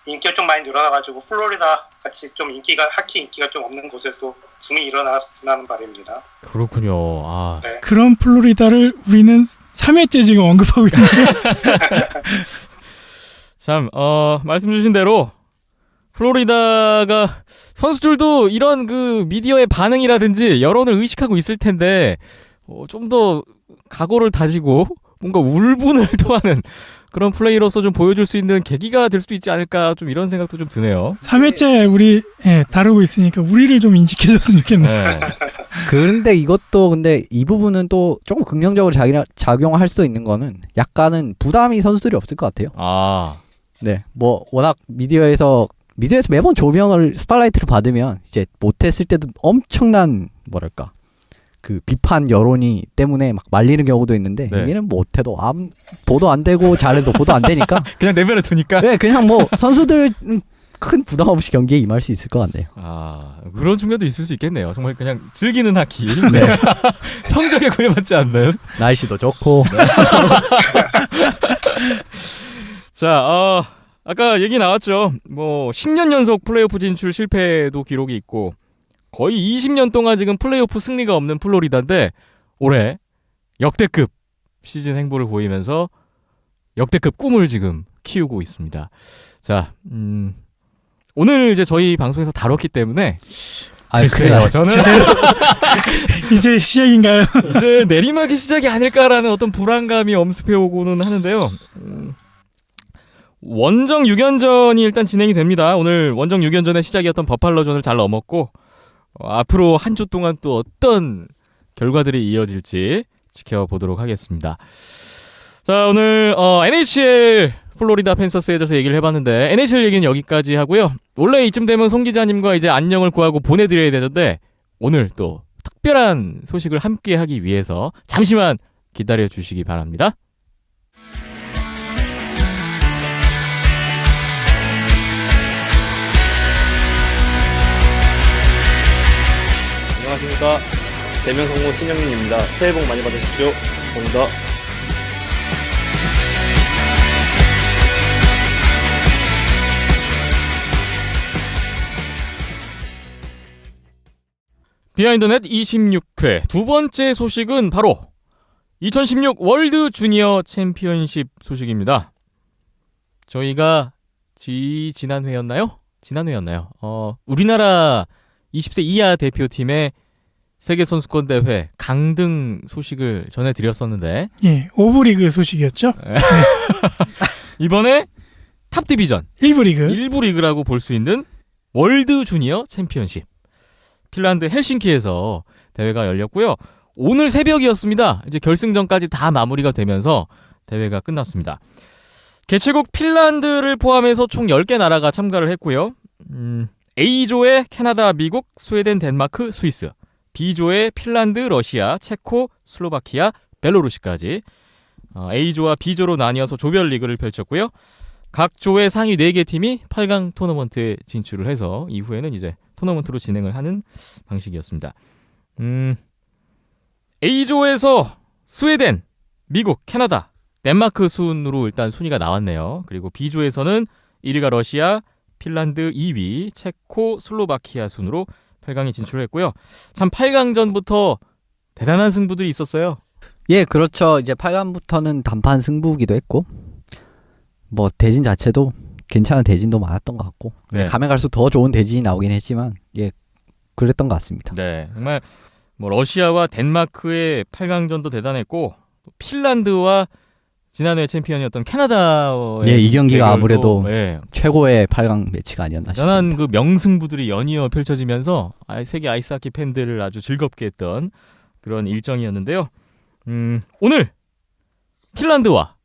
인기가 좀 많이 늘어나가지고 플로리다 같이 좀 인기가 하키 인기가 좀 없는 곳에도 붐이 일어났으면 하는 바람입니다. 그렇군요. 아, 네. 그런 플로리다를 우리는 3회째 지금 언급하고 있는 참, 말씀 주신 대로 플로리다가 선수들도 이런 그 미디어의 반응이라든지 여론을 의식하고 있을 텐데 좀 더 각오를 다지고 뭔가 울분을 토하는 그런 플레이로서 좀 보여줄 수 있는 계기가 될 수도 있지 않을까 좀 이런 생각도 좀 드네요. 3회째 우리 다루고 있으니까 우리를 좀 인식해줬으면 좋겠네요. 네. 그런데 이것도 근데 이 부분은 또 조금 긍정적으로 작용할 수 있는 거는 약간은 부담이 선수들이 없을 것 같아요. 아, 네, 뭐 워낙 미디어에서 매번 조명을 스팟라이트를 받으면 이제 못했을 때도 엄청난 뭐랄까 그 비판 여론이 때문에 막 말리는 경우도 있는데 네. 여기는 못해도 보도 안 되고 잘해도 보도 안 되니까 그냥 내버려 두니까. 네, 그냥 뭐 선수들 큰 부담 없이 경기에 임할 수 있을 것 같네요. 아, 그런 측면도 있을 수 있겠네요. 정말 그냥 즐기는 하키. 네. 성적에 구애받지 않는. 날씨도 좋고. 자, 아까 얘기 나왔죠. 뭐 10년 연속 플레이오프 진출 실패도 기록이 있고 거의 20년 동안 지금 플레이오프 승리가 없는 플로리다인데 올해 역대급 시즌 행보를 보이면서 역대급 꿈을 지금 키우고 있습니다. 자, 오늘 이제 저희 방송에서 다뤘기 때문에 글쎄요, 저는 이제 시작인가요? 이제 내리막이 시작이 아닐까라는 어떤 불안감이 엄습해 오고는 하는데요. 원정 6연전이 일단 진행이 됩니다. 오늘 원정 6연전의 시작이었던 버팔로전을 잘 넘었고 앞으로 한 주 동안 또 어떤 결과들이 이어질지 지켜보도록 하겠습니다. 자, 오늘 NHL 플로리다 팬서스에 대해서 얘기를 해봤는데 NHL 얘기는 여기까지 하고요. 원래 이쯤 되면 송 기자님과 이제 안녕을 구하고 보내드려야 되는데 오늘 또 특별한 소식을 함께 하기 위해서 잠시만 기다려 주시기 바랍니다. 안녕하십니까. 대명성모 신영민입니다. 새해 복 많이 받으십시오. 감사합니다. 비하인드넷 26회 두 번째 소식은 바로 2016 월드 주니어 챔피언십 소식입니다. 저희가 지난회였나요? 우리나라 20세 이하 대표팀의 세계선수권 대회 강등 소식을 전해드렸었는데 예, 오브리그 소식이었죠. 이번에 탑 디비전 1부 리그. 1부 리그라고 볼 수 있는 월드 주니어 챔피언십 핀란드 헬싱키에서 대회가 열렸고요. 오늘 새벽이었습니다. 이제 결승전까지 다 마무리가 되면서 대회가 끝났습니다. 개최국 핀란드를 포함해서 총 10개 나라가 참가를 했고요. A조에 캐나다, 미국, 스웨덴, 덴마크, 스위스, B조에 핀란드, 러시아, 체코, 슬로바키아, 벨로루시까지 A조와 B조로 나뉘어서 조별 리그를 펼쳤고요. 각 조의 상위 4개 팀이 8강 토너먼트에 진출을 해서 이후에는 이제 토너먼트로 진행을 하는 방식이었습니다. A조에서 스웨덴, 미국, 캐나다, 덴마크 순으로 일단 순위가 나왔네요. 그리고 B조에서는 1위가 러시아, 핀란드 2위, 체코, 슬로바키아 순으로 8강에 진출했고요. 참 8강전부터 대단한 승부들이 있었어요. 예, 그렇죠. 이제 8강부터는 단판 승부기도 했고 뭐 대진 자체도 괜찮은 대진도 많았던 것 같고 네. 가면 갈수록 더 좋은 대진이 나오긴 했지만 예, 그랬던 것 같습니다. 네, 정말 뭐 러시아와 덴마크의 8강전도 대단했고 핀란드와 지난해 챔피언이었던 캐나다의 예, 이 경기가 대결도, 아무래도 예, 최고의 8강 매치가 아니었나 대단한 싶습니다. 그 명승부들이 연이어 펼쳐지면서 세계 아이스하키 팬들을 아주 즐겁게 했던 그런 일정이었는데요. 오늘 핀란드와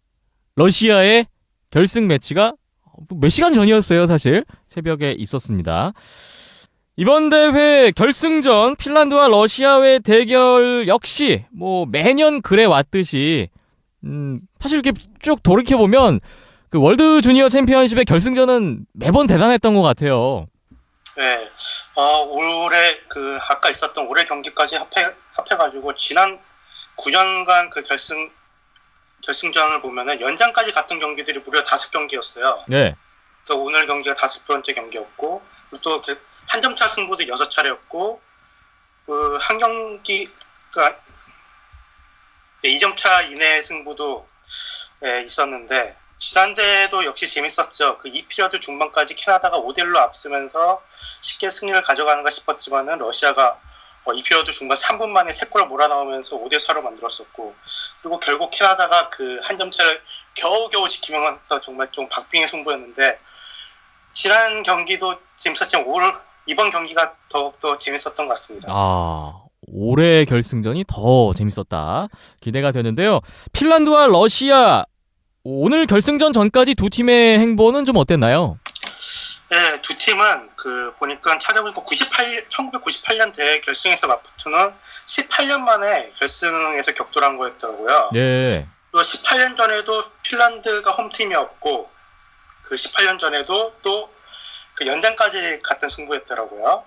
러시아의 결승 매치가 몇 시간 전이었어요. 사실 새벽에 있었습니다. 이번 대회 결승전 핀란드와 러시아의 대결 역시 뭐 매년 그래 왔듯이 사실 이렇게 쭉 돌이켜보면 그 월드 주니어 챔피언십의 결승전은 매번 대단했던 것 같아요. 네, 올해 그 아까 있었던 올해 경기까지 합해가지고 지난 9년간 그 결승전을 보면은 연장까지 갔던 경기들이 무려 5경기였어요. 네. 또 오늘 경기가 5번째 경기였고, 또 한 점차 승부도 6차례였고, 그 한 경기가 2점차 이내 승부도 있었는데, 지난대도 역시 재밌었죠. 그 2피리어드 중반까지 캐나다가 5대1로 앞서면서 쉽게 승리를 가져가는가 싶었지만은 러시아가 2피리어드 중반 3분 만에 3골을 몰아넣으면서 5대4로 만들었었고, 그리고 결국 캐나다가 그 한 점 차를 겨우겨우 지키면서 정말 좀 박빙의 승부였는데, 지난 경기도 재밌었지만 이번 경기가 더욱더 재밌었던 것 같습니다. 올해 결승전이 더 재밌었다. 기대가 되는데요. 핀란드와 러시아 오늘 결승전 전까지 두 팀의 행보는 좀 어땠나요? 네, 두 팀은 보니까 찾아보니까 1998년 대회 결승에서 맞붙는 18년 만에 결승에서 격돌한 거였더라고요. 네. 또 18년 전에도 핀란드가 홈팀이었고, 그 18년 전에도 또 그 연장까지 갔던 승부였더라고요.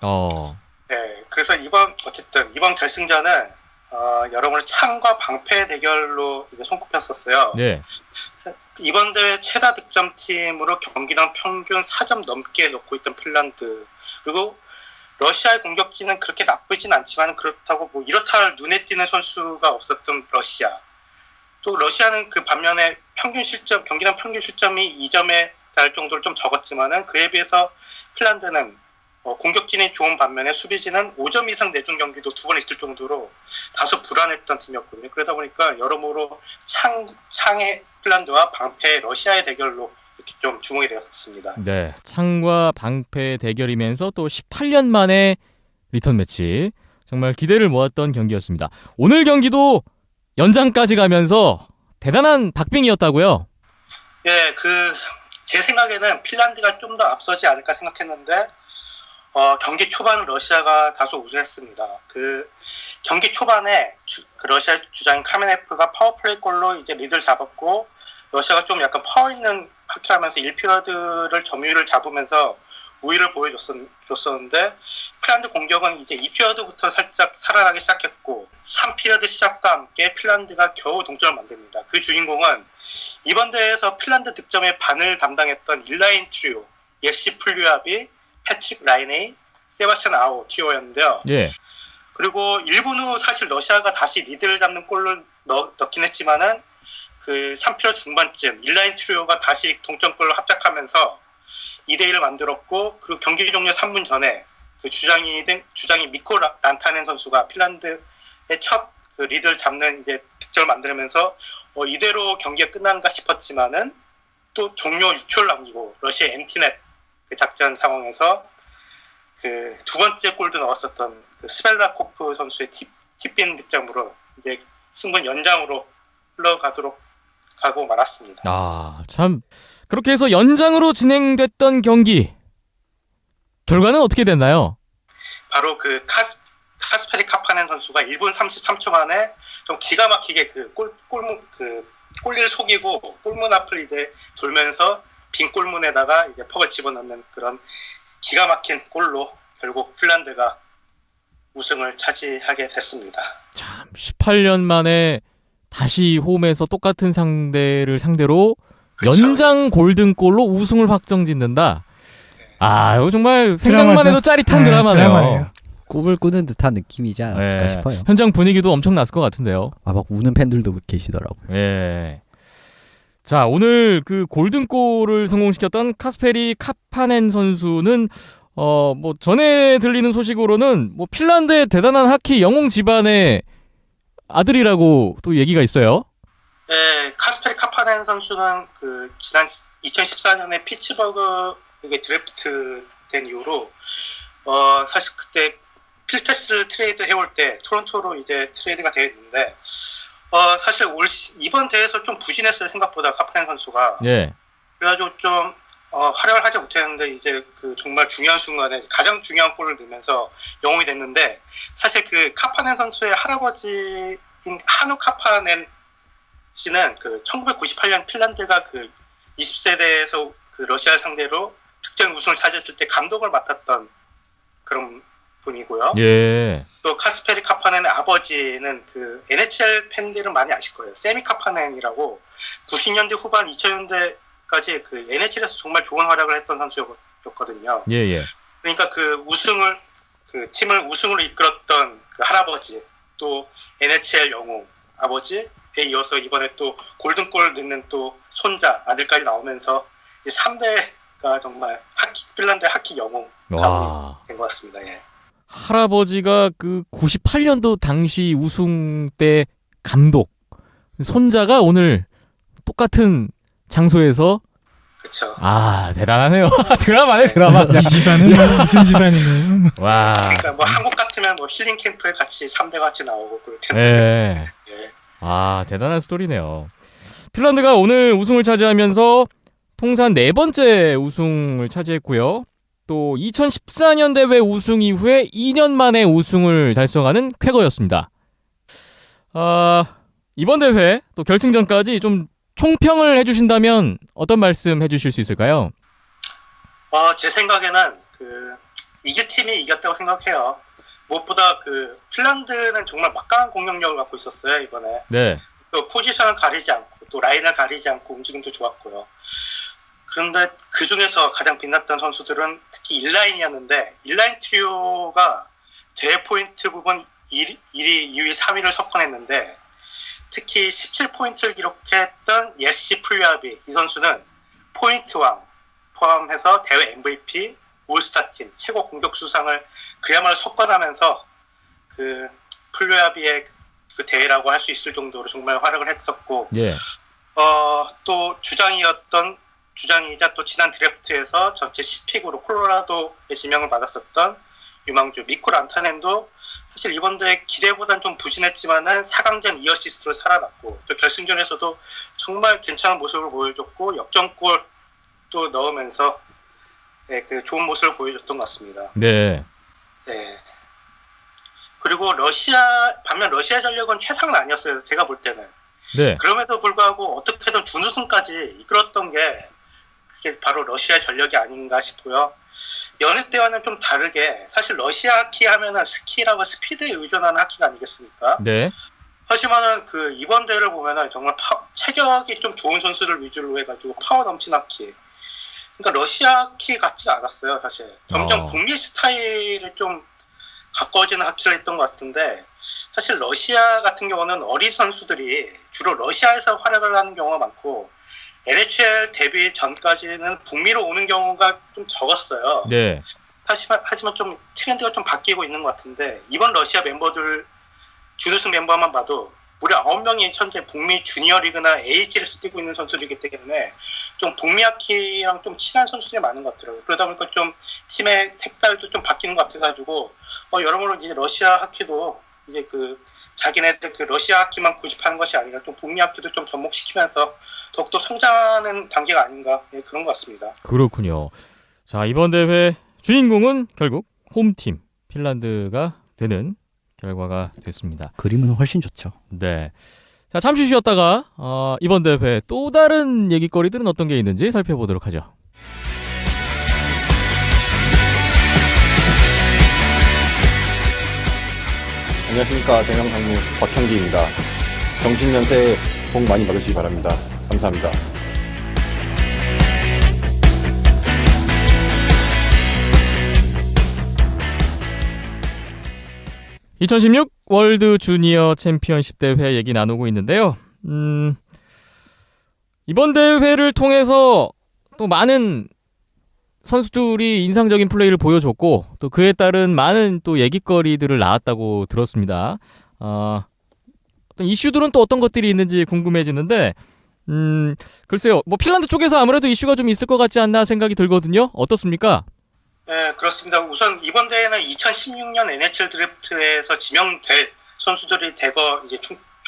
네, 그래서 이번 결승전은 여러모로 창과 방패 대결로 이제 손꼽혔었어요. 네. 이번 대회 최다 득점 팀으로 경기당 평균 4점 넘게 넣고 있던 핀란드, 그리고 러시아의 공격진은 그렇게 나쁘진 않지만 그렇다고 뭐 이렇다 할 눈에 띄는 선수가 없었던 러시아. 또 러시아는 그 반면에 경기당 평균 실점이 2점에 달 정도로 좀 적었지만은 그에 비해서 핀란드는 공격진이 좋은 반면에 수비진은 5점 이상 내준 경기도 2번 있을 정도로 다소 불안했던 팀이었거든요. 그러다 보니까 여러모로 창의 핀란드와 방패 러시아의 대결로 이렇게 좀 주목이 되었습니다. 네, 창과 방패 대결이면서 또 18년 만에 리턴 매치, 정말 기대를 모았던 경기였습니다. 오늘 경기도 연장까지 가면서 대단한 박빙이었다고요? 예, 제 생각에는 핀란드가 좀 더 앞서지 않을까 생각했는데 경기 초반 러시아가 다소 우세했습니다. 경기 초반에 그 러시아 주장인 카메네프가 파워플레이 골로 이제 리드를 잡았고, 러시아가 좀 약간 파워 있는 하키하면서 1피리어드를 점유율을 잡으면서 우위를 보여줬었는데, 핀란드 공격은 이제 2피리어드부터 살짝 살아나기 시작했고, 3피리어드 시작과 함께 핀란드가 겨우 동점을 만듭니다. 그 주인공은 이번 대회에서 핀란드 득점의 반을 담당했던 인라인 트리오, 예시 풀류아비, 패트릭 라이네이, 세바스찬 아오 트리오였는데요. 예. 그리고 1분 후 사실 러시아가 다시 리드를 잡는 골을 넣긴 했지만은 그 3피리어드 중반쯤 인라인 트리오가 다시 동점골을 합작하면서 2대1을 만들었고, 그리고 경기 종료 3분 전에 그 주장이 미코 란타넨 선수가 핀란드의 첫 그 리드를 잡는 이제 득점을 만들면서 이대로 경기가 끝난가 싶었지만은 또 종료 6초를 남기고 러시아 엠티넷 그 작전 상황에서 그 두 번째 골도 넣었었던 그 스벨라코프 선수의 팁빈 득점으로 이제 승부는 연장으로 가고 말았습니다. 참 그렇게 해서 연장으로 진행됐던 경기 결과는 어떻게 됐나요? 바로 그 카스페리 카파넨 선수가 1분 33초 만에 좀 기가 막히게 골리를 속이고 골문 앞을 이제 돌면서 빈 골문에다가 이제 퍽을 집어넣는 그런 기가 막힌 골로 결국 핀란드가 우승을 차지하게 됐습니다. 참 18년 만에 다시 홈에서 똑같은 상대를 상대로 그쵸. 연장 골든골로 우승을 확정짓는다. 이거 정말 생각만 드라마죠. 해도 짜릿한 드라마네요. 드라마예요. 꿈을 꾸는 듯한 느낌이지 않았을까 네. 싶어요. 현장 분위기도 엄청 났을 것 같은데요. 막 우는 팬들도 계시더라고요. 예. 자, 오늘 그 골든골을 성공시켰던 카스페리 카파넨 선수는 뭐 전에 들리는 소식으로는 뭐 핀란드의 대단한 하키 영웅 집안의 아들이라고 또 얘기가 있어요. 네, 카스페리 카파넨 선수는 그 지난 2014년에 피츠버그에 드래프트 된 이후로 사실 그때 필테스를 트레이드 해올 때 토론토로 이제 트레이드가 되어 있는데 사실 이번 대회에서 좀 부진했어요. 생각보다 카파넨 선수가. 예. 그래가지고 좀 활약을 하지 못했는데 이제 그 정말 중요한 순간에 가장 중요한 골을 넣으면서 영웅이 됐는데 사실 그 카파넨 선수의 할아버지인 하누 카파넨 씨는 그 1998년 핀란드가 그 20세대에서 그 러시아 상대로 득점 우승을 차지했을 때 감독을 맡았던 그런 분이고요. 예. 또 카스페리 카파넨의 아버지는 그 NHL 팬들은 많이 아실 거예요. 세미 카파넨이라고 90년대 후반 2000년대까지 그 NHL에서 정말 좋은 활약을 했던 선수였거든요. 예. 그러니까 그 팀을 우승으로 이끌었던 그 할아버지, 또 NHL 영웅 아버지에 이어서 이번에 또 골든골 넣는 또 손자 아들까지 나오면서 3대가 정말 핀란드 하키 영웅 가문이 된 것 같습니다. 예. 할아버지가 그 98년도 당시 우승 때 감독, 손자가 오늘 똑같은 장소에서 그렇죠. 대단하네요. 드라마네, 드라마. 이 집안은 무슨 집안이네요. 와. 그러니까 뭐 한국 같으면 뭐 힐링 캠프에 같이 3대 같이 나오고 그럴 텐데. 예. 예. 대단한 스토리네요. 핀란드가 오늘 우승을 차지하면서 통산 4번째 우승을 차지했고요. 또 2014년 대회 우승 이후에 2년 만에 우승을 달성하는 쾌거였습니다. 이번 대회 또 결승전까지 좀 총평을 해주신다면 어떤 말씀 해주실 수 있을까요? 제 생각에는 이길 팀이 이겼다고 생각해요. 무엇보다 핀란드는 정말 막강한 공격력을 갖고 있었어요, 이번에. 네. 또 포지션을 가리지 않고 또 라인을 가리지 않고 움직임도 좋았고요. 그런데 그 중에서 가장 빛났던 선수들은 특히 인라인이었는데 인라인 트리오가 대회 포인트 부분 1위, 2위, 3위를 석권했는데 특히 17포인트를 기록했던 예시 풀리아비 이 선수는 포인트왕 포함해서 대회 MVP, 올스타팀, 최고 공격수상을 그야말로 석권하면서 풀리아비의 그 대회라고 할 수 있을 정도로 정말 활약을 했었고 예. 또 주장이자 또 지난 드래프트에서 전체 10픽으로 콜로라도의 지명을 받았었던 유망주 미코 란타넨도 사실 이번 대회 기대보단 좀 부진했지만은 4강전 2어시스트로 살아났고 또 결승전에서도 정말 괜찮은 모습을 보여줬고 역전골 또 넣으면서 좋은 모습을 보여줬던 것 같습니다. 네. 네. 그리고 반면 러시아 전력은 최상은 아니었어요. 제가 볼 때는. 네. 그럼에도 불구하고 어떻게든 준우승까지 이끌었던 게 그게 바로 러시아 전력이 아닌가 싶고요. 여느 때와는 좀 다르게 사실 러시아 하키 하면은 스키라고 스피드에 의존하는 하키가 아니겠습니까? 네. 하지만은 이번 대회를 보면은 정말 체격이 좀 좋은 선수를 위주로 해가지고 파워 넘친 하키. 그러니까 러시아 하키 같지가 않았어요, 사실. 점점 북미 스타일을 좀 가까워지는 하키를 했던 것 같은데 사실 러시아 같은 경우는 어린 선수들이 주로 러시아에서 활약을 하는 경우가 많고 NHL 데뷔 전까지는 북미로 오는 경우가 좀 적었어요. 네. 하지만 좀 트렌드가 좀 바뀌고 있는 것 같은데 이번 러시아 멤버들 준우승 멤버만 봐도 무려 9명이 현재 북미 주니어 리그나 AHL에서 뛰고 있는 선수들이기 때문에 좀 북미 하키랑 좀 친한 선수들이 많은 것 같더라고요. 그러다 보니까 좀 팀의 색깔도 좀 바뀌는 것 같아가지고 여러모로 이제 러시아 하키도 이제 자기네들 러시아 하키만 고집하는 것이 아니라 좀 북미 하키도 좀 접목시키면서 더욱더 성장하는 단계가 아닌가 그런 것 같습니다. 그렇군요. 자, 이번 대회 주인공은 결국 홈팀 핀란드가 되는 결과가 됐습니다. 그림은 훨씬 좋죠. 네. 자, 잠시 쉬었다가 이번 대회 또 다른 얘기거리들은 어떤 게 있는지 살펴보도록 하죠. 안녕하십니까. 대명상무 박형기입니다. 정신연세 복 많이 받으시기 바랍니다. 감사합니다. (2016) 월드 주니어 챔피언십 대회 얘기 나누고 있는데요. 이번 대회를 통해서 또 많은 선수들이 인상적인 플레이를 보여줬고 또 그에 따른 많은 또 얘기거리들을 나왔다고 들었습니다. 어떤 이슈들은 또 어떤 것들이 있는지 궁금해지는데 글쎄요. 뭐 핀란드 쪽에서 아무래도 이슈가 좀 있을 것 같지 않나 생각이 들거든요. 어떻습니까? 네, 그렇습니다. 우선 이번 대회는 2016년 NHL 드래프트에서 지명될 선수들이 대거 이제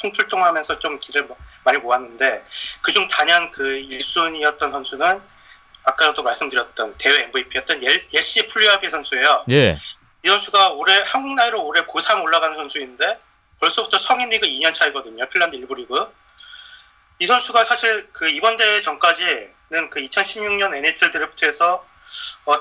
통출동하면서 좀 기를 많이 모았는데 그중 단연 그 1순위였던 선수는 아까도 말씀드렸던 대회 MVP였던 예시 풀리아비 선수예요. 예. 이 선수가 한국 나이로 올해 고3 올라가는 선수인데 벌써부터 성인 리그 2년 차이거든요. 핀란드 1부 리그. 이 선수가 사실 그 이번 대회 전까지는 그 2016년 NHL 드래프트에서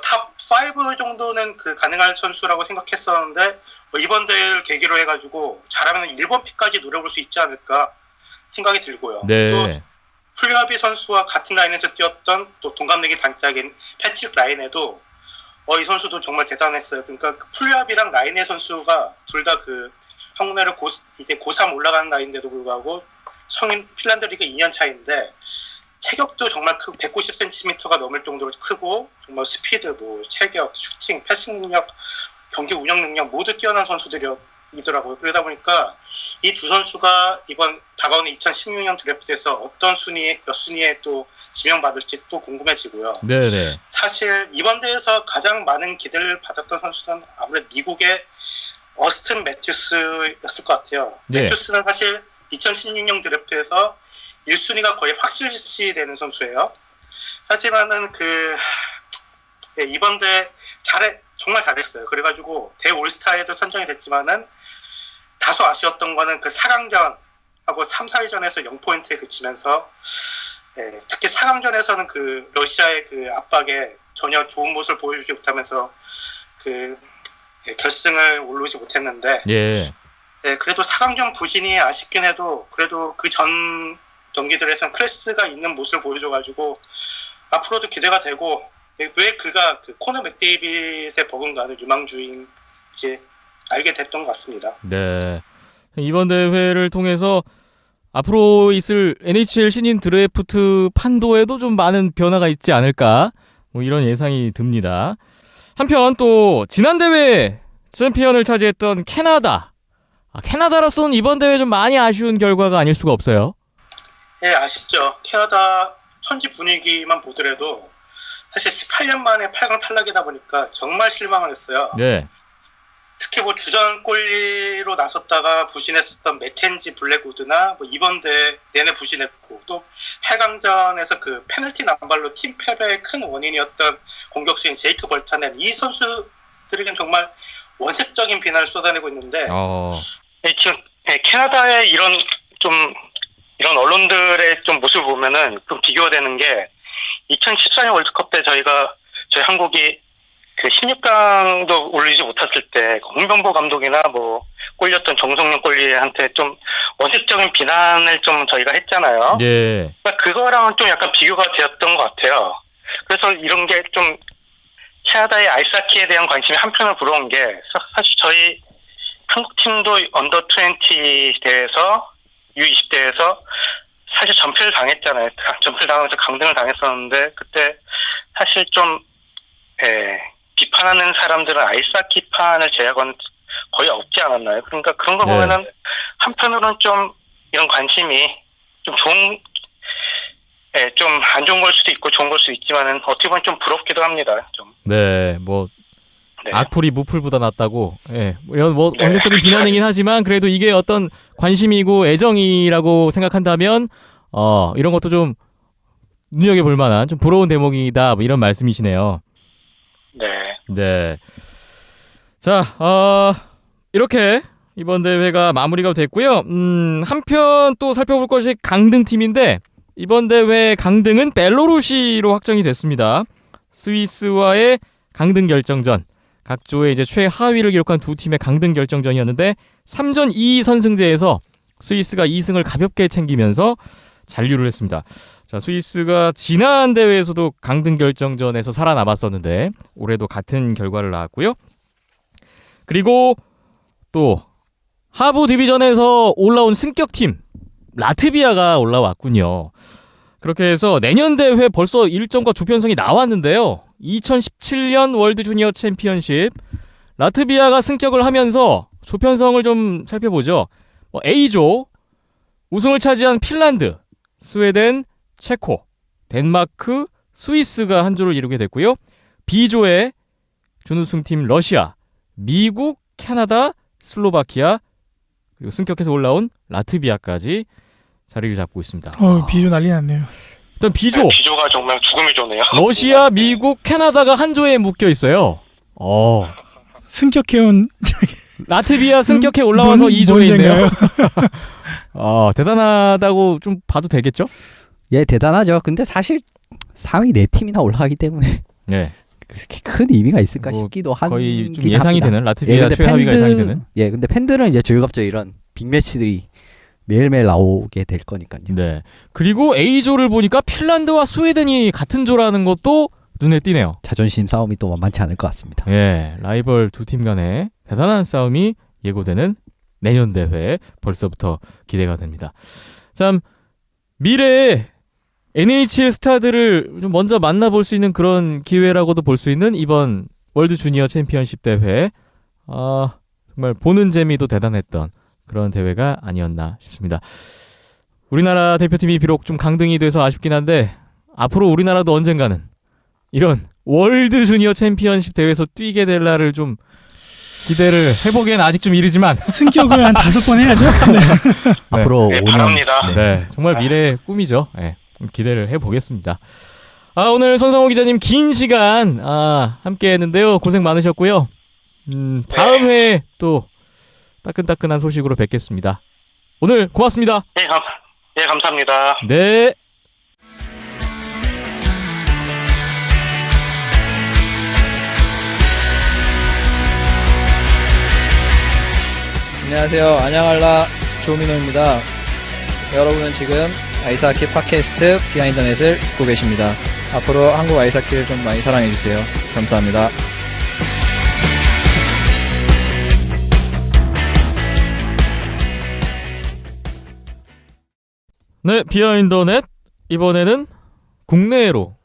탑 5 정도는 그 가능한 선수라고 생각했었는데 이번 대회를 계기로 해가지고 잘하면 1번 픽까지 노려볼 수 있지 않을까 생각이 들고요. 네. 또 풀리아비 선수와 같은 라인에서 뛰었던 또 동갑내기 단짝인 패트릭 라인에도 이 선수도 정말 대단했어요. 그러니까 그 풀리아비랑 라인에 선수가 둘 다 그 한국 나이로 이제 고3 올라가는 나이인데도 불구하고 성인 핀란드 리그 2년 차인데 체격도 정말 190cm가 넘을 정도로 크고 정말 스피드, 뭐 체격, 슈팅, 패싱 능력, 경기 운영 능력 모두 뛰어난 선수들이더라고요. 그러다 보니까 이 두 선수가 이번 다가오는 2016년 드래프트에서 어떤 몇 순위에 또 지명받을지 또 궁금해지고요. 네네. 사실 이번 대회에서 가장 많은 기대를 받았던 선수는 아무래도 미국의 어스튼 매튜스였을 것 같아요. 네. 매튜스는 사실 2016년 드래프트에서 1순위가 거의 확실시되는 선수예요. 하지만은 이번 대회 정말 잘했어요. 그래가지고 대 올스타에도 선정이 됐지만은 다소 아쉬웠던 거는 그 4강전하고 3, 4위전에서 0포인트에 그치면서 특히 4강전에서는 그 러시아의 그 압박에 전혀 좋은 모습을 보여주지 못하면서 결승을 오르지 못했는데 예. 그래도 4강전 부진이 아쉽긴 해도 그래도 그 전 경기들에서는 클래스가 있는 모습을 보여줘가지고 앞으로도 기대가 되고 왜 그가 그 코너 맥데이빗의 버금가는 유망주인지 알게 됐던 것 같습니다. 네. 이번 대회를 통해서 앞으로 있을 NHL 신인 드래프트 판도에도 좀 많은 변화가 있지 않을까 뭐 이런 예상이 듭니다. 한편 또 지난 대회 챔피언을 차지했던 캐나다로서는 이번 대회 좀 많이 아쉬운 결과가 아닐 수가 없어요. 예, 아쉽죠. 캐나다 현지 분위기만 보더라도 사실 18년 만에 8강 탈락이다 보니까 정말 실망을 했어요. 네. 특히 뭐 주전 꼴리로 나섰다가 부진했었던 매켄지 블랙우드나 뭐 이번 대회 내내 부진했고 또 8강전에서 그 페널티 남발로 팀 패배의 큰 원인이었던 공격수인 제이크 벌타넨 이 선수들에겐 정말 원색적인 비난을 쏟아내고 있는데 지금 캐나다의 이런 언론들의 좀 모습을 보면은 좀 비교가 되는 게 2014년 월드컵 때 저희 한국이 그 16강도 올리지 못했을 때 홍명보 감독이나 뭐 꼴렸던 정성용 꼴리한테 좀 원색적인 비난을 좀 저희가 했잖아요. 예. 그러니까 그거랑은 좀 약간 비교가 되었던 것 같아요. 그래서 이런 게 좀 캐나다의 아이스하키에 대한 관심이 한편으로 불어온 게 사실 저희 한국 팀도 언더 20 대회에서 U20 대회에서 사실 전패를 당했잖아요. 전패를 당하면서 강등을 당했었는데 그때 사실 좀 비판하는 사람들은 아이스하키판을 제외하고는 거의 없지 않았나요? 그러니까 그런 거 보면은 한편으로는 좀 이런 관심이 좀 좀 안 좋은 걸 수도 있고 좋은 걸 수도 있지만은 어떻게 보면 좀 부럽기도 합니다. 좀. 네, 뭐 네. 악플이 무플보다 낫다고. 예. 이런 뭐 네. 원색적인 비난이긴 하지만 그래도 이게 어떤 관심이고 애정이라고 생각한다면 이런 것도 좀 눈여겨볼 만한 좀 부러운 대목이다. 뭐 이런 말씀이시네요. 네. 네. 자, 이렇게 이번 대회가 마무리가 됐고요. 한편 또 살펴볼 것이 강등팀인데 이번 대회 강등은 벨로루시로 확정이 됐습니다. 스위스와의 강등 결정전. 각 조의 이제 최하위를 기록한 두 팀의 강등 결정전이었는데 3전 2 선승제에서 스위스가 2승을 가볍게 챙기면서 잔류를 했습니다. 자, 스위스가 지난 대회에서도 강등 결정전에서 살아남았었는데 올해도 같은 결과를 낳았고요. 그리고 또 하부 디비전에서 올라온 승격팀 라트비아가 올라왔군요. 그렇게 해서 내년 대회 벌써 일정과 조편성이 나왔는데요. 2017년 월드 주니어 챔피언십 라트비아가 승격을 하면서 조편성을 좀 살펴보죠. A조 우승을 차지한 핀란드, 스웨덴, 체코, 덴마크, 스위스가 한 조를 이루게 됐고요. B조의 준우승팀 러시아, 미국, 캐나다, 슬로바키아, 그리고 승격해서 올라온 라트비아까지 자리를 잡고 있습니다. 비조 난리 났네요. 일단 B조 비조가 정말 죽음의 조네요. 러시아, 미국, 캐나다가 한 조에 묶여 있어요. 승격해온 라트비아 승격해 올라와서 뭔- 2조에 있네요. 뭔 대단하다고 좀 봐도 되겠죠? 예, 대단하죠. 근데 사실 상위 4팀이나 올라가기 때문에 네. 그렇게 큰 의미가 있을까 뭐 싶기도 한. 거의 좀 예상이 되는 예, 라트비아 근데 최하위가 예상이 되는. 예, 근데 팬들은 이제 즐겁죠. 이런 빅매치들이 매일매일 나오게 될 거니까요. 네. 그리고 A조를 보니까 핀란드와 스웨덴이 같은 조라는 것도 눈에 띄네요. 자존심 싸움이 또 만만치 않을 것 같습니다. 예, 라이벌 두 팀 간의 대단한 싸움이 예고되는 내년 대회 벌써부터 기대가 됩니다. 참 미래의 NHL 스타들을 좀 먼저 만나볼 수 있는 그런 기회라고도 볼 수 있는 이번 월드 주니어 챔피언십 대회. 정말 보는 재미도 대단했던 그런 대회가 아니었나 싶습니다. 우리나라 대표팀이 비록 좀 강등이 돼서 아쉽긴 한데 앞으로 우리나라도 언젠가는 이런 월드 주니어 챔피언십 대회에서 뛰게 될 날을 좀 기대를 해보기엔 아직 좀 이르지만 승격을 한 5번 해야죠. 네. 앞으로 네, 5년 바랍니다. 네, 정말 미래의 꿈이죠. 네, 기대를 해보겠습니다. 오늘 손상호 기자님 긴 시간 함께 했는데요. 고생 많으셨고요. 다음 회에 또 따끈따끈한 소식으로 뵙겠습니다. 오늘 고맙습니다. 예, 감사합니다. 네. 안녕하세요. 안녕할라 조민호입니다. 여러분은 지금 아이스하키 팟캐스트 비하인드넷을 듣고 계십니다. 앞으로 한국 아이스하키를 좀 많이 사랑해주세요. 감사합니다. 네, 비하인더넷 이번에는 국내로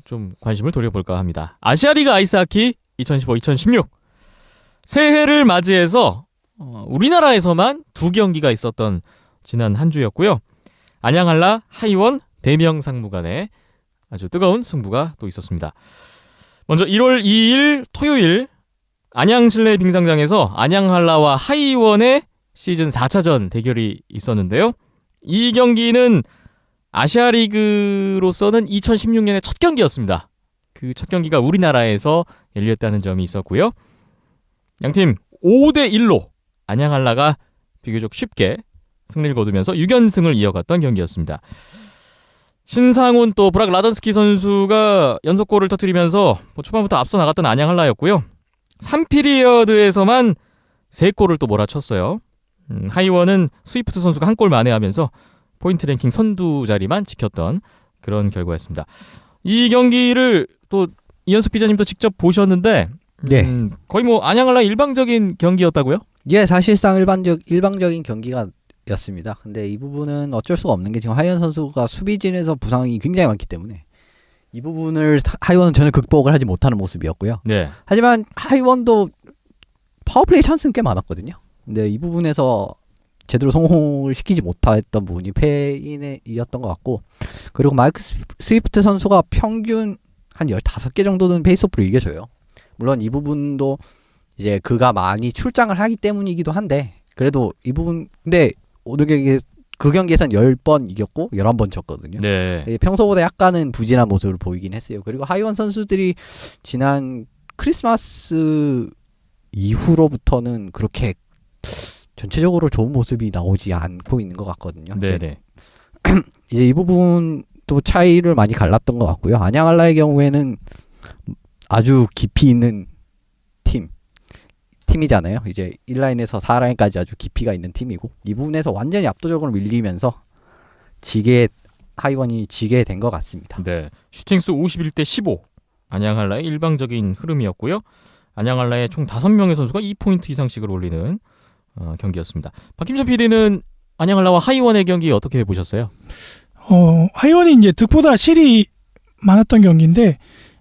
좀 관심을 돌려볼까 합니다. 아시아리그 아이스하키 2015-2016 새해를 맞이해서 우리나라에서만 2경기가 있었던 지난 한 주였고요. 안양한라 하이원 대명상무 간의 아주 뜨거운 승부가 또 있었습니다. 먼저 1월 2일 토요일 안양 실내 빙상장에서 안양한라와 하이원의 시즌 4차전 대결이 있었는데요. 이 경기는 아시아리그로서는 2016년의 첫 경기였습니다. 그 첫 경기가 우리나라에서 열렸다는 점이 있었고요. 양팀 5대1로 안양한라가 비교적 쉽게 승리를 거두면서 6연승을 이어갔던 경기였습니다. 신상훈 또 브락 라던스키 선수가 연속골을 터뜨리면서 초반부터 앞서 나갔던 안양한라였고요. 3피리어드에서만 3골을 또 몰아쳤어요. 하이원은 스위프트 선수가 한 골 만회하면서 포인트 랭킹 선두 자리만 지켰던 그런 결과였습니다. 이 경기를 또 이현숙 기자님도 직접 보셨는데 네. 거의 뭐 안양한라 일방적인 경기였다고요? 예, 사실상 일방적인 경기가였습니다. 근데 이 부분은 어쩔 수가 없는 게 지금 하이원 선수가 수비진에서 부상이 굉장히 많기 때문에 이 부분을 하이원은 전혀 극복을 하지 못하는 모습이었고요. 네. 하지만 하이원도 파워플레이 찬스는 꽤 많았거든요. 근데 이 부분에서 제대로 성공을 시키지 못했던 부분이 패인이었던 것 같고, 그리고 마이크 스위프트 선수가 평균 한 15개 정도는 페이스오프를 이겨줘요. 물론 이 부분도 이제 그가 많이 출장을 하기 때문이기도 한데, 그래도 이 부분, 근데 오늘 경기 그 경기에선 10번 이겼고 11번 졌거든요. 네. 평소보다 약간은 부진한 모습을 보이긴 했어요. 그리고 하이원 선수들이 지난 크리스마스 이후로부터는 그렇게 전체적으로 좋은 모습이 나오지 않고 있는 것 같거든요. 네네. 이제 이 부분도 차이를 많이 갈랐던 것 같고요. 안양한라의 경우에는 아주 깊이 있는 팀이잖아요. 이제 1라인에서 4라인까지 아주 깊이가 있는 팀이고, 이 부분에서 완전히 압도적으로 밀리면서 하이원이 지게 된 것 같습니다. 네. 슈팅수 51대 15. 안양한라의 일방적인 흐름이었고요. 안양한라의 총 5명의 선수가 2포인트 이상씩을 올리는 경기였습니다. 박김철 PD는 안양한라와 하이원의 경기 어떻게 보셨어요? 하이원이 이제 득보다 실이 많았던 경기인데,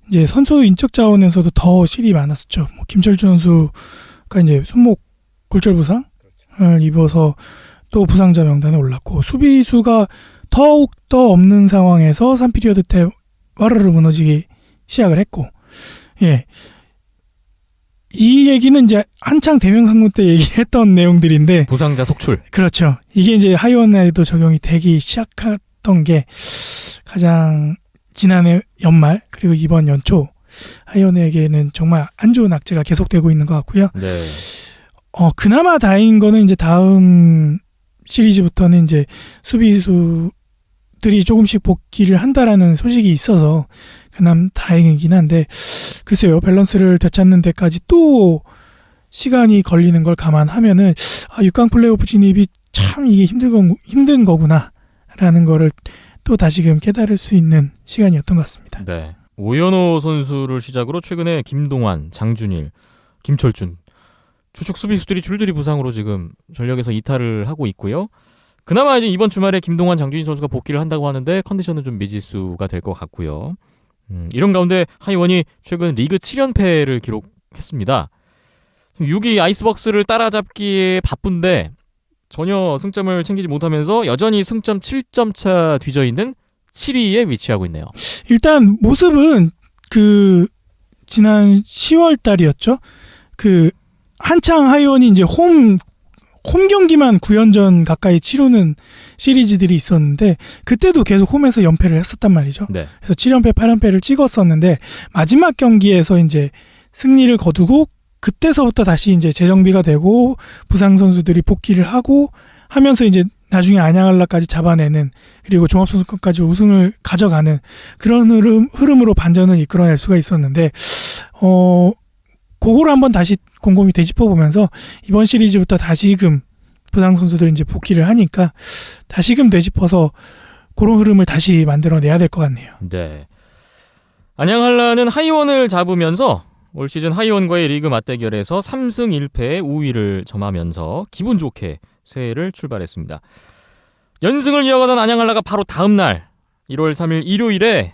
이제 선수 인적 자원에서도 더 실이 많았었죠. 뭐 김철주 선수가 이제 손목 골절 부상을 입어서 또 부상자 명단에 올랐고, 수비수가 더욱 더 없는 상황에서 3피리어드 때 와르르 무너지기 시작을 했고, 예. 이 얘기는 이제 한창 대명상무 때 얘기했던 내용들인데 부상자 속출. 그렇죠. 이게 이제 하이원에도 적용이 되기 시작했던 게 가장 지난해 연말 그리고 이번 연초 하이원에게는 정말 안 좋은 악재가 계속되고 있는 것 같고요. 네. 그나마 다행인 거는 이제 다음 시리즈부터는 이제 수비수들이 조금씩 복귀를 한다라는 소식이 있어서 그나마 다행이긴 한데 글쎄요 밸런스를 되찾는 데까지 또 시간이 걸리는 걸 감안하면은 6강 플레이오프 진입이 참 이게 힘든 거구나라는 거를 또 다시금 깨달을 수 있는 시간이었던 것 같습니다. 네. 오연호 선수를 시작으로 최근에 김동완, 장준일, 김철준 주축 수비수들이 줄줄이 부상으로 지금 전력에서 이탈을 하고 있고요. 그나마 이제 이번 주말에 김동완, 장준일 선수가 복귀를 한다고 하는데 컨디션은 좀 미지수가 될 것 같고요. 이런 가운데 하이원이 최근 리그 7연패를 기록했습니다. 6위 아이스박스를 따라잡기에 바쁜데 전혀 승점을 챙기지 못하면서 여전히 승점 7점 차 뒤져있는 7위에 위치하고 있네요. 일단 모습은 지난 10월 달이었죠. 한창 하이원이 이제 홈 경기만 9연전 가까이 치르는 시리즈들이 있었는데 그때도 계속 홈에서 연패를 했었단 말이죠. 네. 그래서 7연패, 8연패를 찍었었는데 마지막 경기에서 이제 승리를 거두고 그때서부터 다시 이제 재정비가 되고 부상 선수들이 복귀를 하고 하면서 이제 나중에 안양알라까지 잡아내는 그리고 종합선수권까지 우승을 가져가는 그런 흐름으로 반전을 이끌어낼 수가 있었는데 그거를 한번 다시 곰곰이 되짚어보면서 이번 시리즈부터 다시금 부상 선수들 이제 복귀를 하니까 다시금 되짚어서 그런 흐름을 다시 만들어내야 될 것 같네요. 네. 안양한라는 하이원을 잡으면서 올 시즌 하이원과의 리그 맞대결에서 3승 1패의 우위를 점하면서 기분 좋게 새해를 출발했습니다. 연승을 이어가던 안양한라가 바로 다음 날 1월 3일 일요일에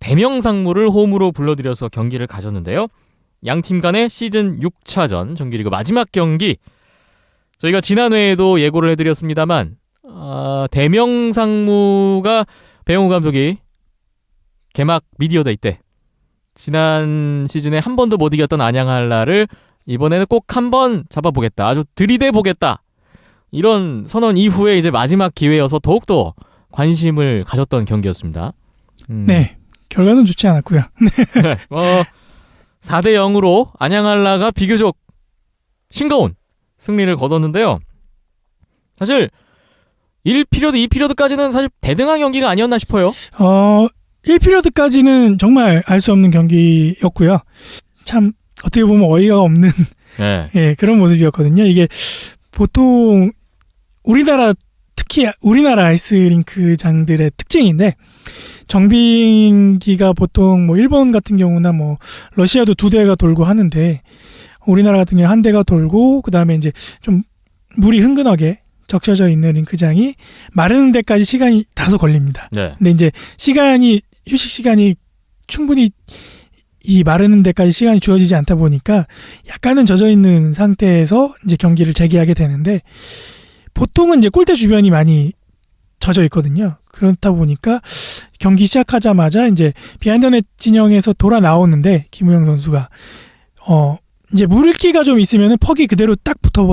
대명상무를 홈으로 불러들여서 경기를 가졌는데요. 양팀 간의 시즌 6차전 정규리그 마지막 경기 저희가 지난 회에도 예고를 해드렸습니다만 대명상무가 배영호 감독이 개막 미디어데이 때 지난 시즌에 한 번도 못 이겼던 안양한라를 이번에는 꼭 한번 잡아보겠다. 아주 들이대보겠다. 이런 선언 이후에 이제 마지막 기회여서 더욱더 관심을 가졌던 경기였습니다. 네. 결과는 좋지 않았고요. 네. 4대 0으로 안양한라가 비교적 싱거운 승리를 거뒀는데요. 사실 1피리어드, 2피리어드까지는 사실 대등한 경기가 아니었나 싶어요. 1피리어드까지는 정말 알 수 없는 경기였고요. 참 어떻게 보면 어이가 없는 네. 예, 그런 모습이었거든요. 이게 보통 특히 우리나라 아이스링크장들의 특징인데 정비기가 보통 뭐 일본 같은 경우나 뭐 러시아도 2대가 돌고 하는데 우리나라 같은 경우 1대가 돌고 그다음에 이제 좀 물이 흥건하게 적셔져 있는 링크장이 마르는 데까지 시간이 다소 걸립니다. 네. 근데 이제 휴식 시간이 충분히 이 마르는 데까지 시간이 주어지지 않다 보니까 약간은 젖어 있는 상태에서 이제 경기를 재개하게 되는데 보통은 이제 골대 주변이 많이 젖어 있거든요. 그렇다 보니까 경기 시작하자마자 이제 비하인드넷 진영에서 돌아 나오는데 김우영 선수가 이제 물기가 좀 있으면은 퍽이 그대로 딱 붙어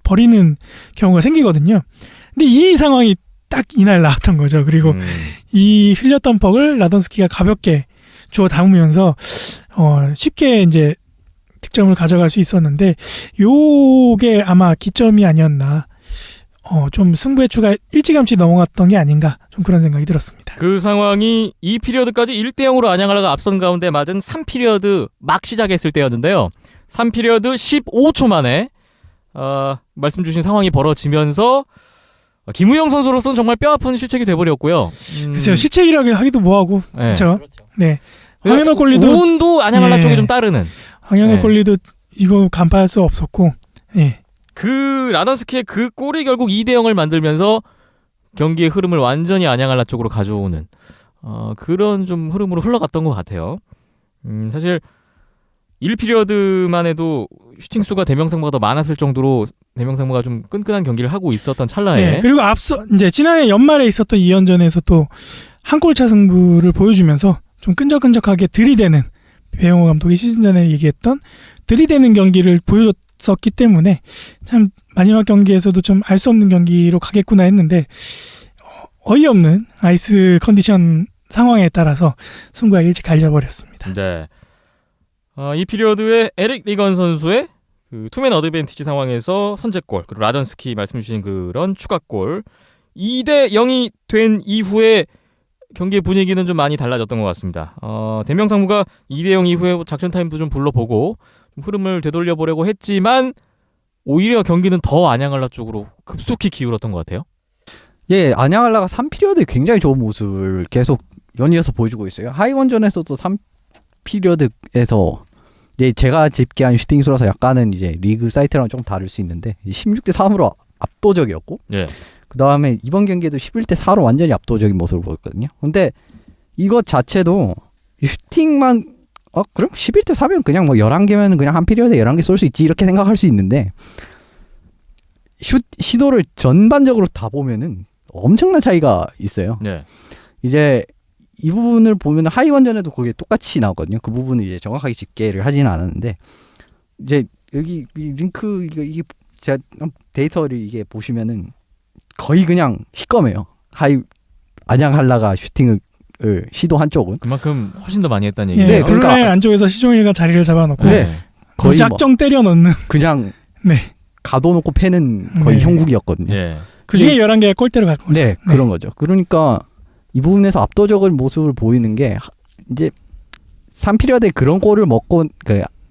버리는 경우가 생기거든요. 근데 이 상황이 딱 이날 나왔던 거죠. 그리고 이 흘렸던 퍽을 라던스키가 가볍게 주워 담으면서 쉽게 이제 득점을 가져갈 수 있었는데 요게 아마 기점이 아니었나. 좀 승부의 추가 일찌감치 넘어갔던 게 아닌가 좀 그런 생각이 들었습니다. 그 상황이 2피리어드까지 1대 0으로 안양한라가 앞선 가운데 맞은 3피리어드 막 시작했을 때였는데요. 3피리어드 15초 만에 말씀 주신 상황이 벌어지면서 김우영 선수로서는 정말 뼈아픈 실책이 돼버렸고요. 글쎄요. 실책이라고 하기도 뭐하고 네. 그렇죠. 네. 황현호 골리도 운도 안양한라 쪽에 좀 따르는. 황현호 골리도 이거 간파할 수 없었고 예. 그 라던스키의 그 골이 결국 2대 0을 만들면서 경기의 흐름을 완전히 안양한라 쪽으로 가져오는 그런 좀 흐름으로 흘러갔던 것 같아요. 사실 1피리어드만 해도 슈팅 수가 대명상무가 더 많았을 정도로 대명상무가 좀 끈끈한 경기를 하고 있었던 찰나에 네, 그리고 앞서 이제 지난해 연말에 있었던 2연전에서 또 한 골차 승부를 보여주면서 좀 끈적끈적하게 들이대는 배영호 감독이 시즌 전에 얘기했던 들이대는 경기를 보여줬었기 때문에 참 마지막 경기에서도 좀 알 수 없는 경기로 가겠구나 했는데 어이없는 아이스 컨디션 상황에 따라서 승부가 일찍 갈려버렸습니다. 네. 이 피리어드에 에릭 리건 선수의 그 투맨 어드밴티지 상황에서 선제골, 그리고 라던스키 말씀 주신 그런 추가골 2대 0이 된 이후에 경기의 분위기는 좀 많이 달라졌던 것 같습니다. 대명상무가 2대 0 이후에 작전 타임도 좀 불러보고 좀 흐름을 되돌려보려고 했지만 오히려 경기는 더 안양알라 쪽으로 급속히 기울었던 것 같아요. 예, 안양알라가 3피리어드에 굉장히 좋은 모습을 계속 연이어서 보여주고 있어요. 하이원전에서도 3피리어드에서 제가 집계한 슈팅 수라서 약간은 이제 리그 사이트랑 좀 다를 수 있는데 16대 3으로 압도적이었고 예. 그 다음에 이번 경기에도 11대 4로 완전히 압도적인 모습을 보였거든요. 근데 이것 자체도 슈팅만 그럼 11대 4면 그냥 뭐 11개면 그냥 한 피리어드에 11개 쏠 수 있지 이렇게 생각할 수 있는데 시도를 전반적으로 다 보면은 엄청난 차이가 있어요. 네. 이제 이 부분을 보면 하이원전에도 그게 똑같이 나오거든요. 그 부분은 이제 정확하게 집계를 하지는 않았는데 이제 여기 이 링크 이게 제가 데이터를 이게 보시면은 거의 그냥 시꺼매요. 안양할라가 슈팅을 시도한 쪽은 그만큼 훨씬 더 많이 했다는 예, 얘기예요. 네, 그러니까- 블루라인 안쪽에서 시종일관 자리를 잡아놓고 네. 거의 무작정 때려 넣는 그냥 네. 가둬놓고 패는 거의 네. 형국이었거든요. 예. 그 중에 11개가 골대로 갈 거죠. 네, 그런 거죠. 그러니까 이 부분에서 압도적인 모습을 보이는 게 이제 3피리어드에 그런 골을 먹고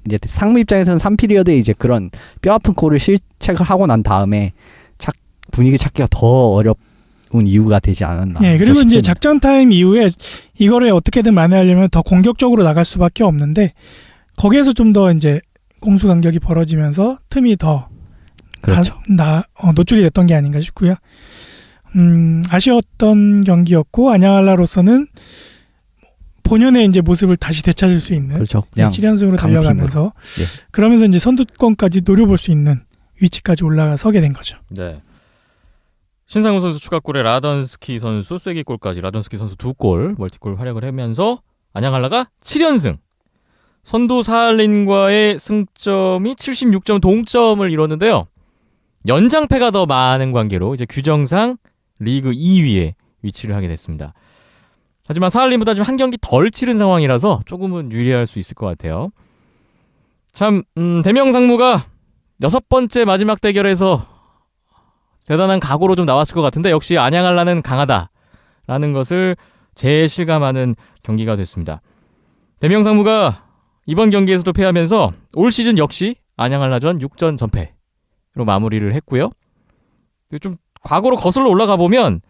이제 상무 입장에서는 3피리어드에 이제 그런 뼈아픈 골을 실책을 하고 난 다음에 분위기 찾기가 더 어려운 이유가 되지 않았나. 예, 그리고 이제 싶습니다. 작전 타임 이후에 이거를 어떻게든 만회하려면 더 공격적으로 나갈 수밖에 없는데 거기에서 좀 더 이제 공수 간격이 벌어지면서 틈이 더 그렇죠. 노출이 됐던 게 아닌가 싶고요. 아쉬웠던 경기였고 안양알라로서는 본연의 이제 모습을 다시 되찾을 수 있는 그렇죠. 그냥 7연승으로 강팀으로. 달려가면서 예. 그러면서 이제 선두권까지 노려볼 수 있는 위치까지 올라서게 된 거죠. 네. 신상훈 선수 추가골에 라던스키 선수 쐐기골까지 라던스키 선수 2골 멀티골 활약을 하면서 안양알라가 7연승. 선두 사할린과의 승점이 76점 동점을 이뤘는데요. 연장패가 더 많은 관계로 이제 규정상 리그 2위에 위치를 하게 됐습니다. 하지만 사할린보다 좀 한 경기 덜 치른 상황이라서 조금은 유리할 수 있을 것 같아요. 참 대명상무가 6번째 마지막 대결에서 대단한 각오로 좀 나왔을 것 같은데 역시 안양알라는 강하다라는 것을 재실감하는 경기가 됐습니다. 대명상무가 이번 경기에서도 패하면서 올 시즌 역시 안양알라전 6전 전패로 마무리를 했고요. 좀 과거로 거슬러 올라가 보면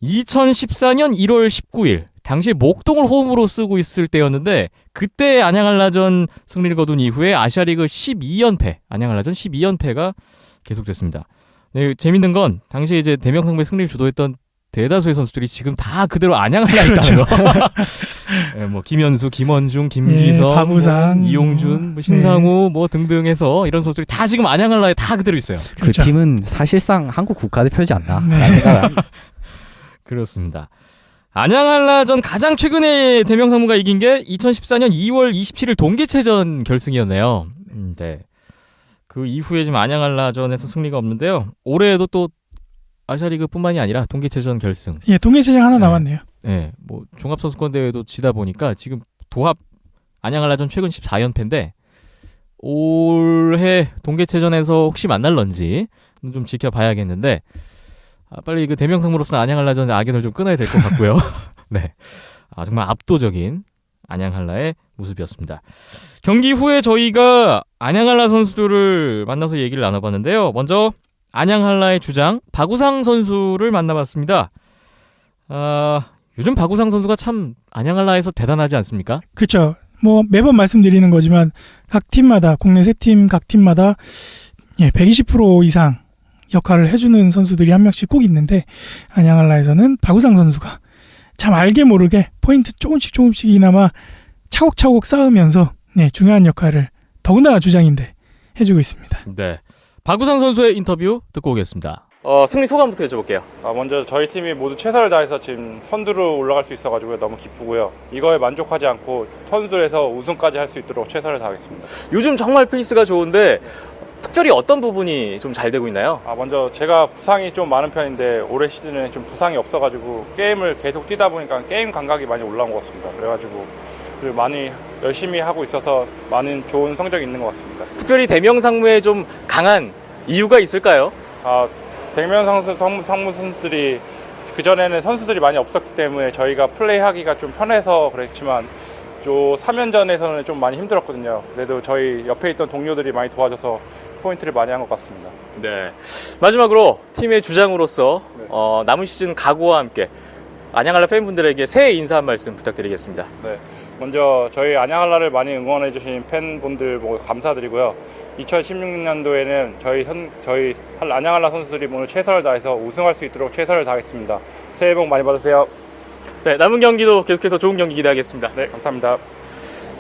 2014년 1월 19일 당시 목동을 홈으로 쓰고 있을 때였는데 그때 안양알라전 승리를 거둔 이후에 아시아리그 12연패, 안양알라전 12연패가 계속됐습니다. 네, 재밌는 건 당시에 이제 대명상무의 승리를 주도했던 대다수의 선수들이 지금 다 그대로 안양알라에 있다는 거. 네, 뭐 김현수, 김원중, 김기성, 박우상, 뭐 이용준, 뭐 신상우 뭐 등등해서 이런 선수들이 다 지금 안양알라에 다 그대로 있어요. 그 그렇죠. 팀은 사실상 한국 국가대표지 않나. 네. 라는 생각을 합니다. 그렇습니다. 안양알라전 가장 최근에 대명상무가 이긴 게 2014년 2월 27일 동계체전 결승이었네요. 네. 그 이후에 지금 안양알라전에서 승리가 없는데요. 올해에도 또 아시아리그뿐만이 아니라 동계체전 결승. 예, 동계시장 하나 네. 남았네요. 네, 뭐 종합선수권 대회도 지다 보니까 지금 도합 안양알라전 최근 14연패인데 올해 동계체전에서 혹시 만날런지 좀 지켜봐야겠는데 빨리 그 대명상무로서는 안양알라전 악연을 좀 끊어야 될 것 같고요. 네, 정말 압도적인 안양알라의 모습이었습니다. 경기 후에 저희가 안양알라 선수들을 만나서 얘기를 나눠봤는데요. 먼저 안양알라의 주장 박우상 선수를 만나봤습니다. 요즘 박우상 선수가 참 안양알라에서 대단하지 않습니까? 그렇죠. 뭐 매번 말씀드리는 거지만 각 팀마다 국내 3팀 각 팀마다 120% 이상 역할을 해주는 선수들이 한 명씩 꼭 있는데 안양알라에서는 박우상 선수가 참 알게 모르게 포인트 조금씩이나마 차곡차곡 쌓으면서 중요한 역할을 더군다나 주장인데 해주고 있습니다. 네, 박우상 선수의 인터뷰 듣고 오겠습니다. 승리 소감부터 여쭤볼게요. 먼저 저희 팀이 모두 최선을 다해서 지금 선두로 올라갈 수 있어가지고 너무 기쁘고요. 이거에 만족하지 않고 선두에서 우승까지 할 수 있도록 최선을 다하겠습니다. 요즘 정말 페이스가 좋은데 특별히 어떤 부분이 좀 잘 되고 있나요? 먼저 제가 부상이 좀 많은 편인데 올해 시즌에 좀 부상이 없어가지고 게임을 계속 뛰다 보니까 게임 감각이 많이 올라온 것 같습니다. 그래가지고 많이 열심히 하고 있어서 많은 좋은 성적이 있는 것 같습니다. 특별히 대명 상무에 좀 강한 이유가 있을까요? 대명 상무 선수들이 그전에는 선수들이 많이 없었기 때문에 저희가 플레이하기가 좀 편해서 그랬지만 3연전에서는 좀 많이 힘들었거든요. 그래도 저희 옆에 있던 동료들이 많이 도와줘서 포인트를 많이 한 것 같습니다. 네. 마지막으로 팀의 주장으로서 남은 시즌 각오와 함께 안양알라 팬분들에게 새해 인사 한 말씀 부탁드리겠습니다. 네. 먼저 저희 안양알라를 많이 응원해주신 팬분들 감사드리고요. 2016년도에는 저희 안양알라 선수들이 오늘 최선을 다해서 우승할 수 있도록 최선을 다하겠습니다. 새해 복 많이 받으세요. 네, 남은 경기도 계속해서 좋은 경기 기대하겠습니다. 네, 감사합니다.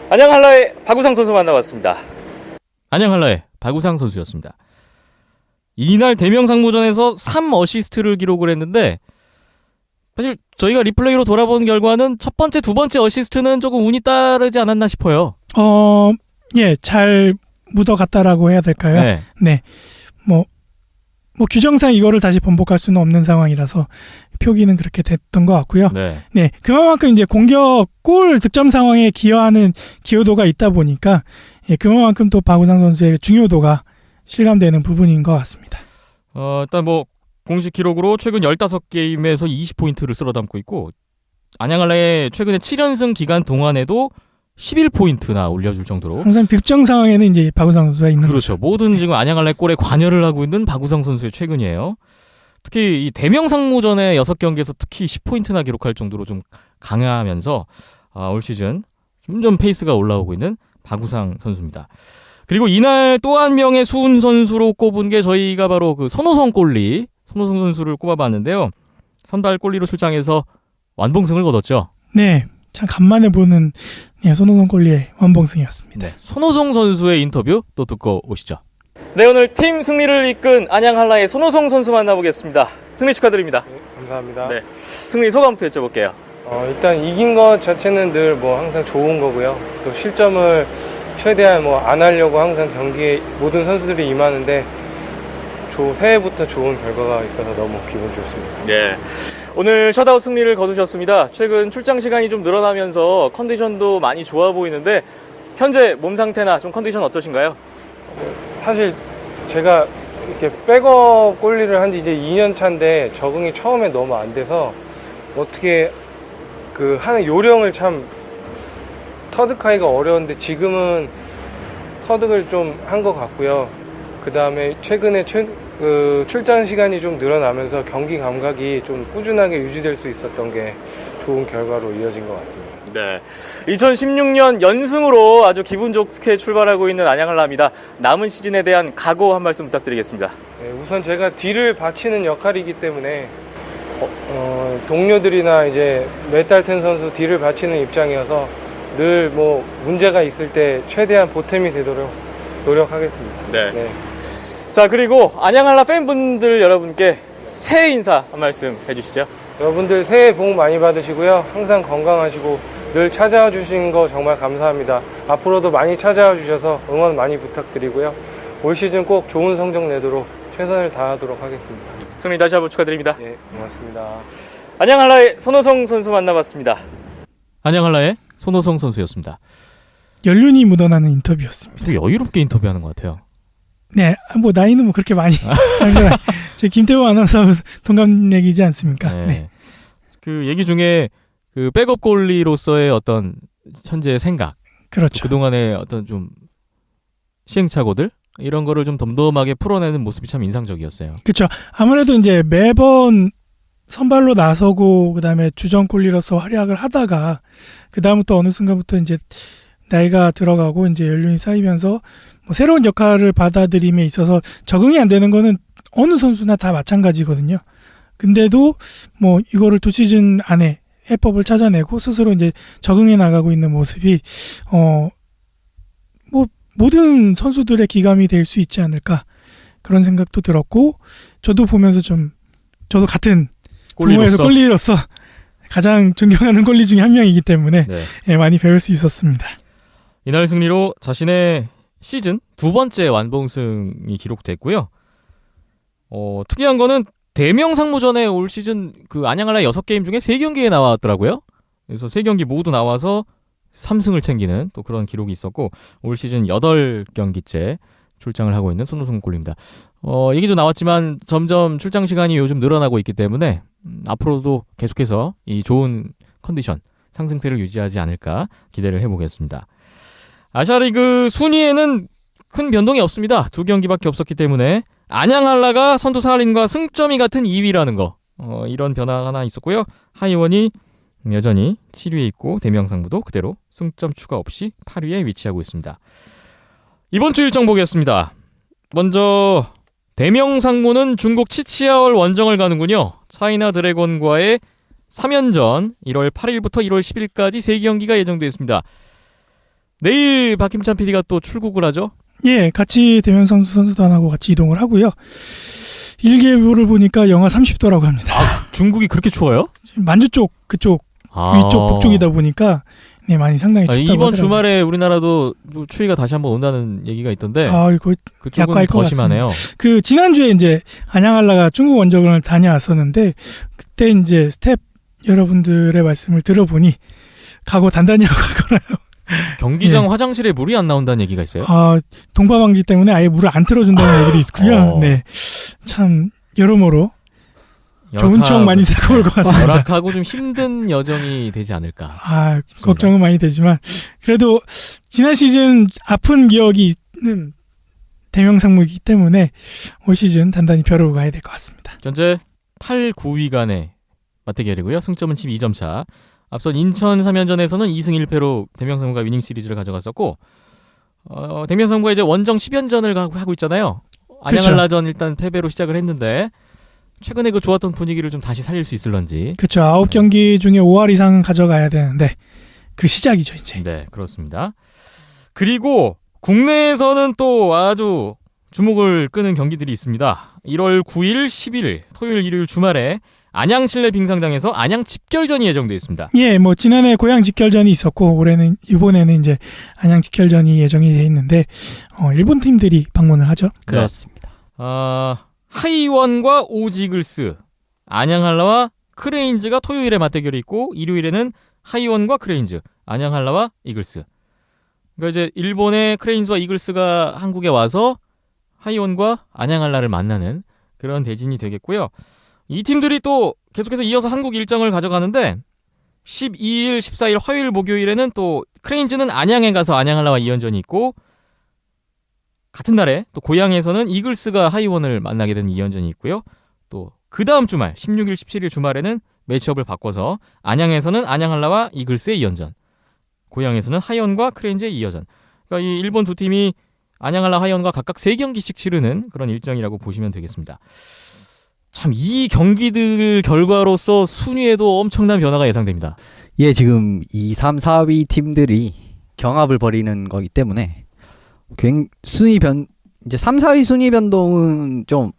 안양알라의 박우상 선수 만나봤습니다. 안양알라의 박우상 선수였습니다. 이날 대명상무전에서 3어시스트를 기록을 했는데 사실 저희가 리플레이로 돌아본 결과는 첫 번째, 두 번째 어시스트는 조금 운이 따르지 않았나 싶어요. 예, 잘 묻어갔다라고 해야 될까요? 네. 뭐 규정상 이거를 다시 번복할 수는 없는 상황이라서 표기는 그렇게 됐던 것 같고요. 네. 그만큼 이제 공격 골 득점 상황에 기여하는 기여도가 있다 보니까 그만큼 또 박우상 선수의 중요도가 실감되는 부분인 것 같습니다. 일단 공식 기록으로 최근 15게임에서 20포인트를 쓸어 담고 있고 안양알라의 최근에 7연승 기간 동안에도 11포인트나 올려줄 정도로 항상 득점 상황에는 이제 박우상 선수가 있는 그렇죠. 모든 지금 안양알라의 골에 관여를 하고 있는 박우상 선수의 최근이에요. 특히 이 대명상무전의 6경기에서 특히 10포인트나 기록할 정도로 좀 강하면서 올 시즌 점점 페이스가 올라오고 있는 박우상 선수입니다. 그리고 이날 또 한 명의 수훈 선수로 꼽은 게 저희가 바로 그 손호성 선수를 꼽아봤는데요. 선발 골리로 출장해서 완봉승을 거뒀죠. 네, 참 간만에 보는 손호성 골리의 완봉승이었습니다. 네, 손호성 선수의 인터뷰 또 듣고 오시죠. 네, 오늘 팀 승리를 이끈 안양한라의 손호성 선수 만나보겠습니다. 승리 축하드립니다. 네, 감사합니다. 네, 승리 소감부터 여쭤볼게요. 일단 이긴 것 자체는 늘 항상 좋은 거고요. 또 실점을 최대한 안 하려고 항상 경기에 모든 선수들이 임하는데 새해부터 좋은 결과가 있어서 너무 기분 좋습니다. 네. 오늘 셧아웃 승리를 거두셨습니다. 최근 출장 시간이 좀 늘어나면서 컨디션도 많이 좋아 보이는데 현재 몸 상태나 좀 컨디션 어떠신가요? 사실 제가 이렇게 백업 골리를 한 지 이제 2년 차인데 적응이 처음에 너무 안 돼서 어떻게 하는 요령을 참 터득하기가 어려운데 지금은 터득을 좀 한 것 같고요. 그 다음에 최근에 출장 시간이 좀 늘어나면서 경기 감각이 좀 꾸준하게 유지될 수 있었던 게 좋은 결과로 이어진 것 같습니다. 네, 2016년 연승으로 아주 기분 좋게 출발하고 있는 안양한라입니다. 남은 시즌에 대한 각오 한 말씀 부탁드리겠습니다. 네, 우선 제가 뒤를 받치는 역할이기 때문에 동료들이나 이제 메탈텐 선수 뒤를 받치는 입장이어서 늘 문제가 있을 때 최대한 보탬이 되도록 노력하겠습니다. 네. 자, 그리고 안양한라 팬분들 여러분께 새해 인사 한 말씀 해주시죠. 여러분들 새해 복 많이 받으시고요. 항상 건강하시고 늘 찾아와 주신 거 정말 감사합니다. 앞으로도 많이 찾아와 주셔서 응원 많이 부탁드리고요. 올 시즌 꼭 좋은 성적 내도록 최선을 다하도록 하겠습니다. 승리 다시 한번 축하드립니다. 네, 고맙습니다. 안양한라의 손호성 선수 만나봤습니다. 안양한라의 손호성 선수였습니다. 연륜이 묻어나는 인터뷰였습니다. 되게 여유롭게 인터뷰하는 것 같아요. 네, 나이는 그렇게 많이 제 김태우 아나운서 동갑내기지 않습니까? 네. 그 얘기 중에 그 백업 골리로서의 어떤 현재의 생각, 그렇죠. 그동안의 어떤 좀 시행착오들 이런 거를 좀 덤덤하게 풀어내는 모습이 참 인상적이었어요. 그렇죠. 아무래도 이제 매번 선발로 나서고 그다음에 주전 골리로서 활약을 하다가 그다음부터 어느 순간부터 이제 나이가 들어가고 이제 연륜이 쌓이면서 새로운 역할을 받아들임에 있어서 적응이 안 되는 거는 어느 선수나 다 마찬가지거든요. 근데도 이거를 2시즌 안에 해법을 찾아내고 스스로 이제 적응해 나가고 있는 모습이 모든 선수들의 기감이 될 수 있지 않을까 그런 생각도 들었고 저도 보면서 저도 같은 골리로서 동호회에서 골리로서 가장 존경하는 골리 중에 한 명이기 때문에 네. 예, 많이 배울 수 있었습니다. 이날 승리로 자신의 시즌 두 번째 완봉승이 기록됐고요. 특이한 거는 대명 상무전에 올 시즌 그 안양알라 6게임 중에 3경기에 나왔더라고요. 그래서 3경기 모두 나와서 3승을 챙기는 또 그런 기록이 있었고 올 시즌 8경기째 출장을 하고 있는 손우승 골리입니다. 얘기도 나왔지만 점점 출장 시간이 요즘 늘어나고 있기 때문에 앞으로도 계속해서 이 좋은 컨디션, 상승세를 유지하지 않을까 기대를 해보겠습니다. 아시아리그 순위에는 큰 변동이 없습니다. 2경기밖에 없었기 때문에 안양알라가 선두 사할린과 승점이 같은 2위라는 거 이런 변화가 하나 있었고요. 하이원이 여전히 7위에 있고 대명상무도 그대로 승점 추가 없이 8위에 위치하고 있습니다. 이번 주 일정 보겠습니다. 먼저 대명상무는 중국 치치아얼 원정을 가는군요. 차이나 드래곤과의 3연전 1월 8일부터 1월 10일까지 3경기가 예정되어 있습니다. 내일 박힘찬 PD가 또 출국을 하죠? 예, 같이 대명상수 선수단하고 같이 이동을 하고요. 일기예보를 보니까 영하 30도라고 합니다. 중국이 그렇게 추워요? 지금 만주 쪽 그쪽 위쪽 북쪽이다 보니까 네, 많이 상당히 춥다고 이번 하더라고요. 주말에 우리나라도 추위가 다시 한번 온다는 얘기가 있던데 이거 그쪽은 약과일 것 더 심하네요. 그 지난주에 이제 안양알라가 중국 원정을 다녀왔었는데 그때 이제 스텝 여러분들의 말씀을 들어보니 각오 단단히 하고 가거나요. 경기장 예. 화장실에 물이 안 나온다는 얘기가 있어요? 동파방지 때문에 아예 물을 안 틀어준다는 얘기도 있고요. 네, 참 여러모로 좋은 추억 많이 쌓고 올 것 같습니다. 열악하고 좀 힘든 여정이 되지 않을까. 걱정은 많이 되지만 그래도 지난 시즌 아픈 기억이 있는 대명상무이기 때문에 올 시즌 단단히 벼르고 가야 될 것 같습니다. 현재 8, 9위 간의 맞대결이고요. 승점은 12점 차. 앞선 인천 3연전에서는 2승 1패로 대명상무가 위닝 시리즈를 가져갔었고 대명상무가 이제 원정 10연전을 하고 있잖아요. 안양알라전 일단 패배로 시작을 했는데 최근에 그 좋았던 분위기를 좀 다시 살릴 수 있을런지. 그렇죠. 9경기 중에 5할 이상은 가져가야 되는데 그 시작이죠 이제. 네, 그렇습니다. 그리고 국내에서는 또 아주 주목을 끄는 경기들이 있습니다. 1월 9일, 10일 토요일, 일요일 주말에 안양 실내 빙상장에서 안양 집결전이 예정되어 있습니다. 예, 뭐 지난해 고양 집결전이 있었고 이번에는 이제 안양 집결전이 예정이 돼 있는데 일본 팀들이 방문을 하죠. 그렇습니다. 하이원과 오지글스, 안양한라와 크레인즈가 토요일에 맞대결이 있고 일요일에는 하이원과 크레인즈, 안양한라와 이글스. 그러니까 이제 일본의 크레인즈와 이글스가 한국에 와서 하이원과 안양한라를 만나는 그런 대진이 되겠고요. 이 팀들이 또 계속해서 이어서 한국 일정을 가져가는데 12일, 14일 화요일, 목요일에는 또 크레인즈는 안양에 가서 안양한라와 2연전이 있고 같은 날에 또 고향에서는 이글스가 하이원을 만나게 되는 2연전이 있고요. 또 그 다음 주말 16일, 17일 주말에는 매치업을 바꿔서 안양에서는 안양한라와 이글스의 2연전, 고향에서는 하이원과 크레인즈의 2연전. 그러니까 이 일본 두 팀이 안양한라, 하이원과 각각 3경기씩 치르는 그런 일정이라고 보시면 되겠습니다. 참 이 경기들 결과로서 순위에도 엄청난 변화가 예상됩니다. 예, 지금 2, 3, 4위 팀들이 경합을 벌이는 거기 때문에 이제 3, 4위 순위 변동은 좀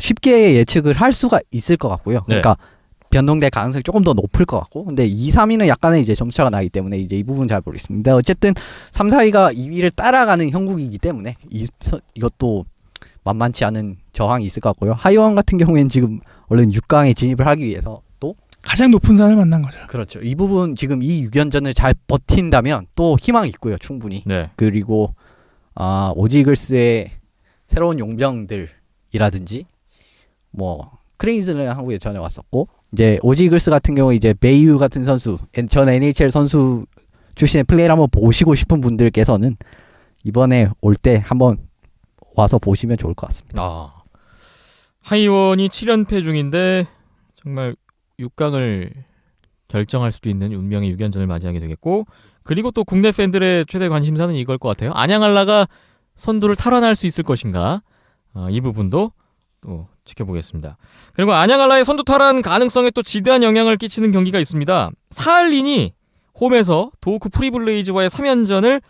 쉽게 예측을 할 수가 있을 것 같고요. 그러니까 변동될 가능성이 조금 더 높을 것 같고, 근데 2, 3위는 약간의 이제 점수차가 나기 때문에 이제 이 부분 잘 모르겠습니다. 어쨌든 3, 4위가 2위를 따라가는 형국이기 때문에 이것도 만만치 않은 저항이 있을 것 같고요. 하이원 같은 경우에는 지금 얼른 6강에 진입을 하기 위해서 또 가장 높은 산을 만난 거죠. 그렇죠. 이 부분 지금 이 6연전을 잘 버틴다면 또 희망이 있고요. 충분히. 네. 그리고 오지글스의 새로운 용병들이라든지 뭐 크레인즈는 한국에 전에 왔었고, 이제 오지글스 같은 경우 이제 베이유 같은 선수, 전 NHL 선수 출신의 플레이를 한번 보시고 싶은 분들께서는 이번에 올 때 한번 와서 보시면 좋을 것 같습니다. 하이원이 7연패 중인데 정말 6강을 결정할 수도 있는 운명의 6연전을 맞이하게 되겠고, 그리고 또 국내 팬들의 최대 관심사는 이걸 것 같아요. 안양한라가 선두를 탈환할 수 있을 것인가, 이 부분도 또 지켜보겠습니다. 그리고 안양한라의 선두 탈환 가능성에 또 지대한 영향을 끼치는 경기가 있습니다. 사할린이 홈에서 도호쿠 프리블레이즈와의 3연전을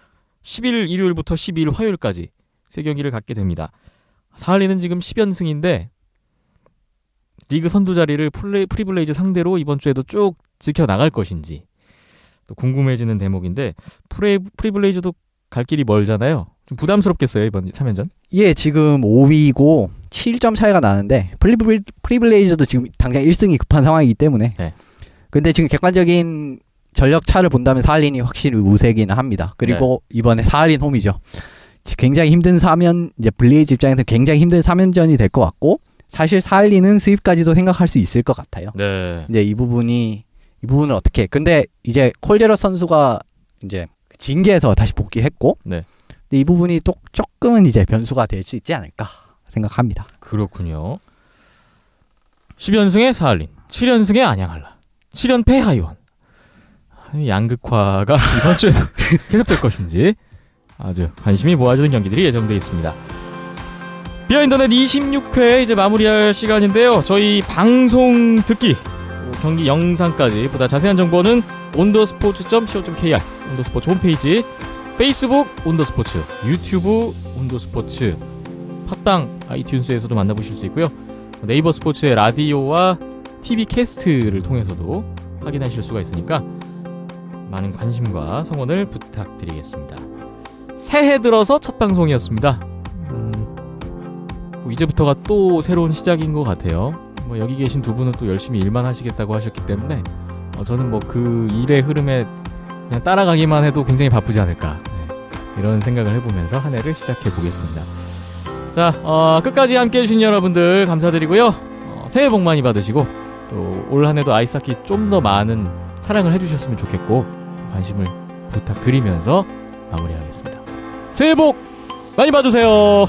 10일 일요일부터 12일 화요일까지 세 경기를 갖게 됩니다. 사할린은 지금 10연승인데 리그 선두 자리를 프리블레이즈 상대로 이번 주에도 쭉 지켜나갈 것인지 또 궁금해지는 대목인데 프리블레이즈도 갈 길이 멀잖아요. 좀 부담스럽겠어요, 이번 3연전? 예, 지금 5위고 7점 차이가 나는데 프리블레이저도 지금 당장 1승이 급한 상황이기 때문에 네. 근데 지금 객관적인 전력 차를 본다면 사할린이 확실히 우세기는 합니다. 그리고 이번에 사할린 홈이죠. 굉장히 힘든 이제 블레이즈 입장에서 굉장히 힘든 3연전이 될 것 같고 사실 사할린은 스윕까지도 생각할 수 있을 것 같아요. 네. 이제 이 부분을 어떻게 근데 이제 콜제러 선수가 이제 징계에서 다시 복귀했고 네. 근데 이 부분이 또 조금은 이제 변수가 될 수 있지 않을까 생각합니다. 그렇군요. 10연승의 사할린, 7연승의 안양한라, 7연패 하이원. 양극화가 이번 주에도 계속될 것인지 아주 관심이 모아지는 경기들이 예정되어 있습니다. 비하인더넷 26회 이제 마무리할 시간인데요. 저희 방송 듣기, 경기 영상까지 보다 자세한 정보는 온더스포츠.co.kr 온더스포츠 홈페이지, 페이스북 온더스포츠, 유튜브 온더스포츠, 팟빵, 아이튠스에서도 만나보실 수 있고요. 네이버 스포츠의 라디오와 TV 캐스트를 통해서도 확인하실 수가 있으니까 많은 관심과 성원을 부탁드리겠습니다. 새해 들어서 첫 방송이었습니다. 이제부터가 또 새로운 시작인 것 같아요. 여기 계신 두 분은 또 열심히 일만 하시겠다고 하셨기 때문에 저는 그 일의 흐름에 그냥 따라가기만 해도 굉장히 바쁘지 않을까, 이런 생각을 해보면서 한 해를 시작해 보겠습니다. 자, 끝까지 함께 해주신 여러분들 감사드리고요. 새해 복 많이 받으시고 또 올 한 해도 아이스하키 좀 더 많은 사랑을 해주셨으면 좋겠고 관심을 부탁드리면서 마무리하겠습니다. 새해 복 많이 받으세요.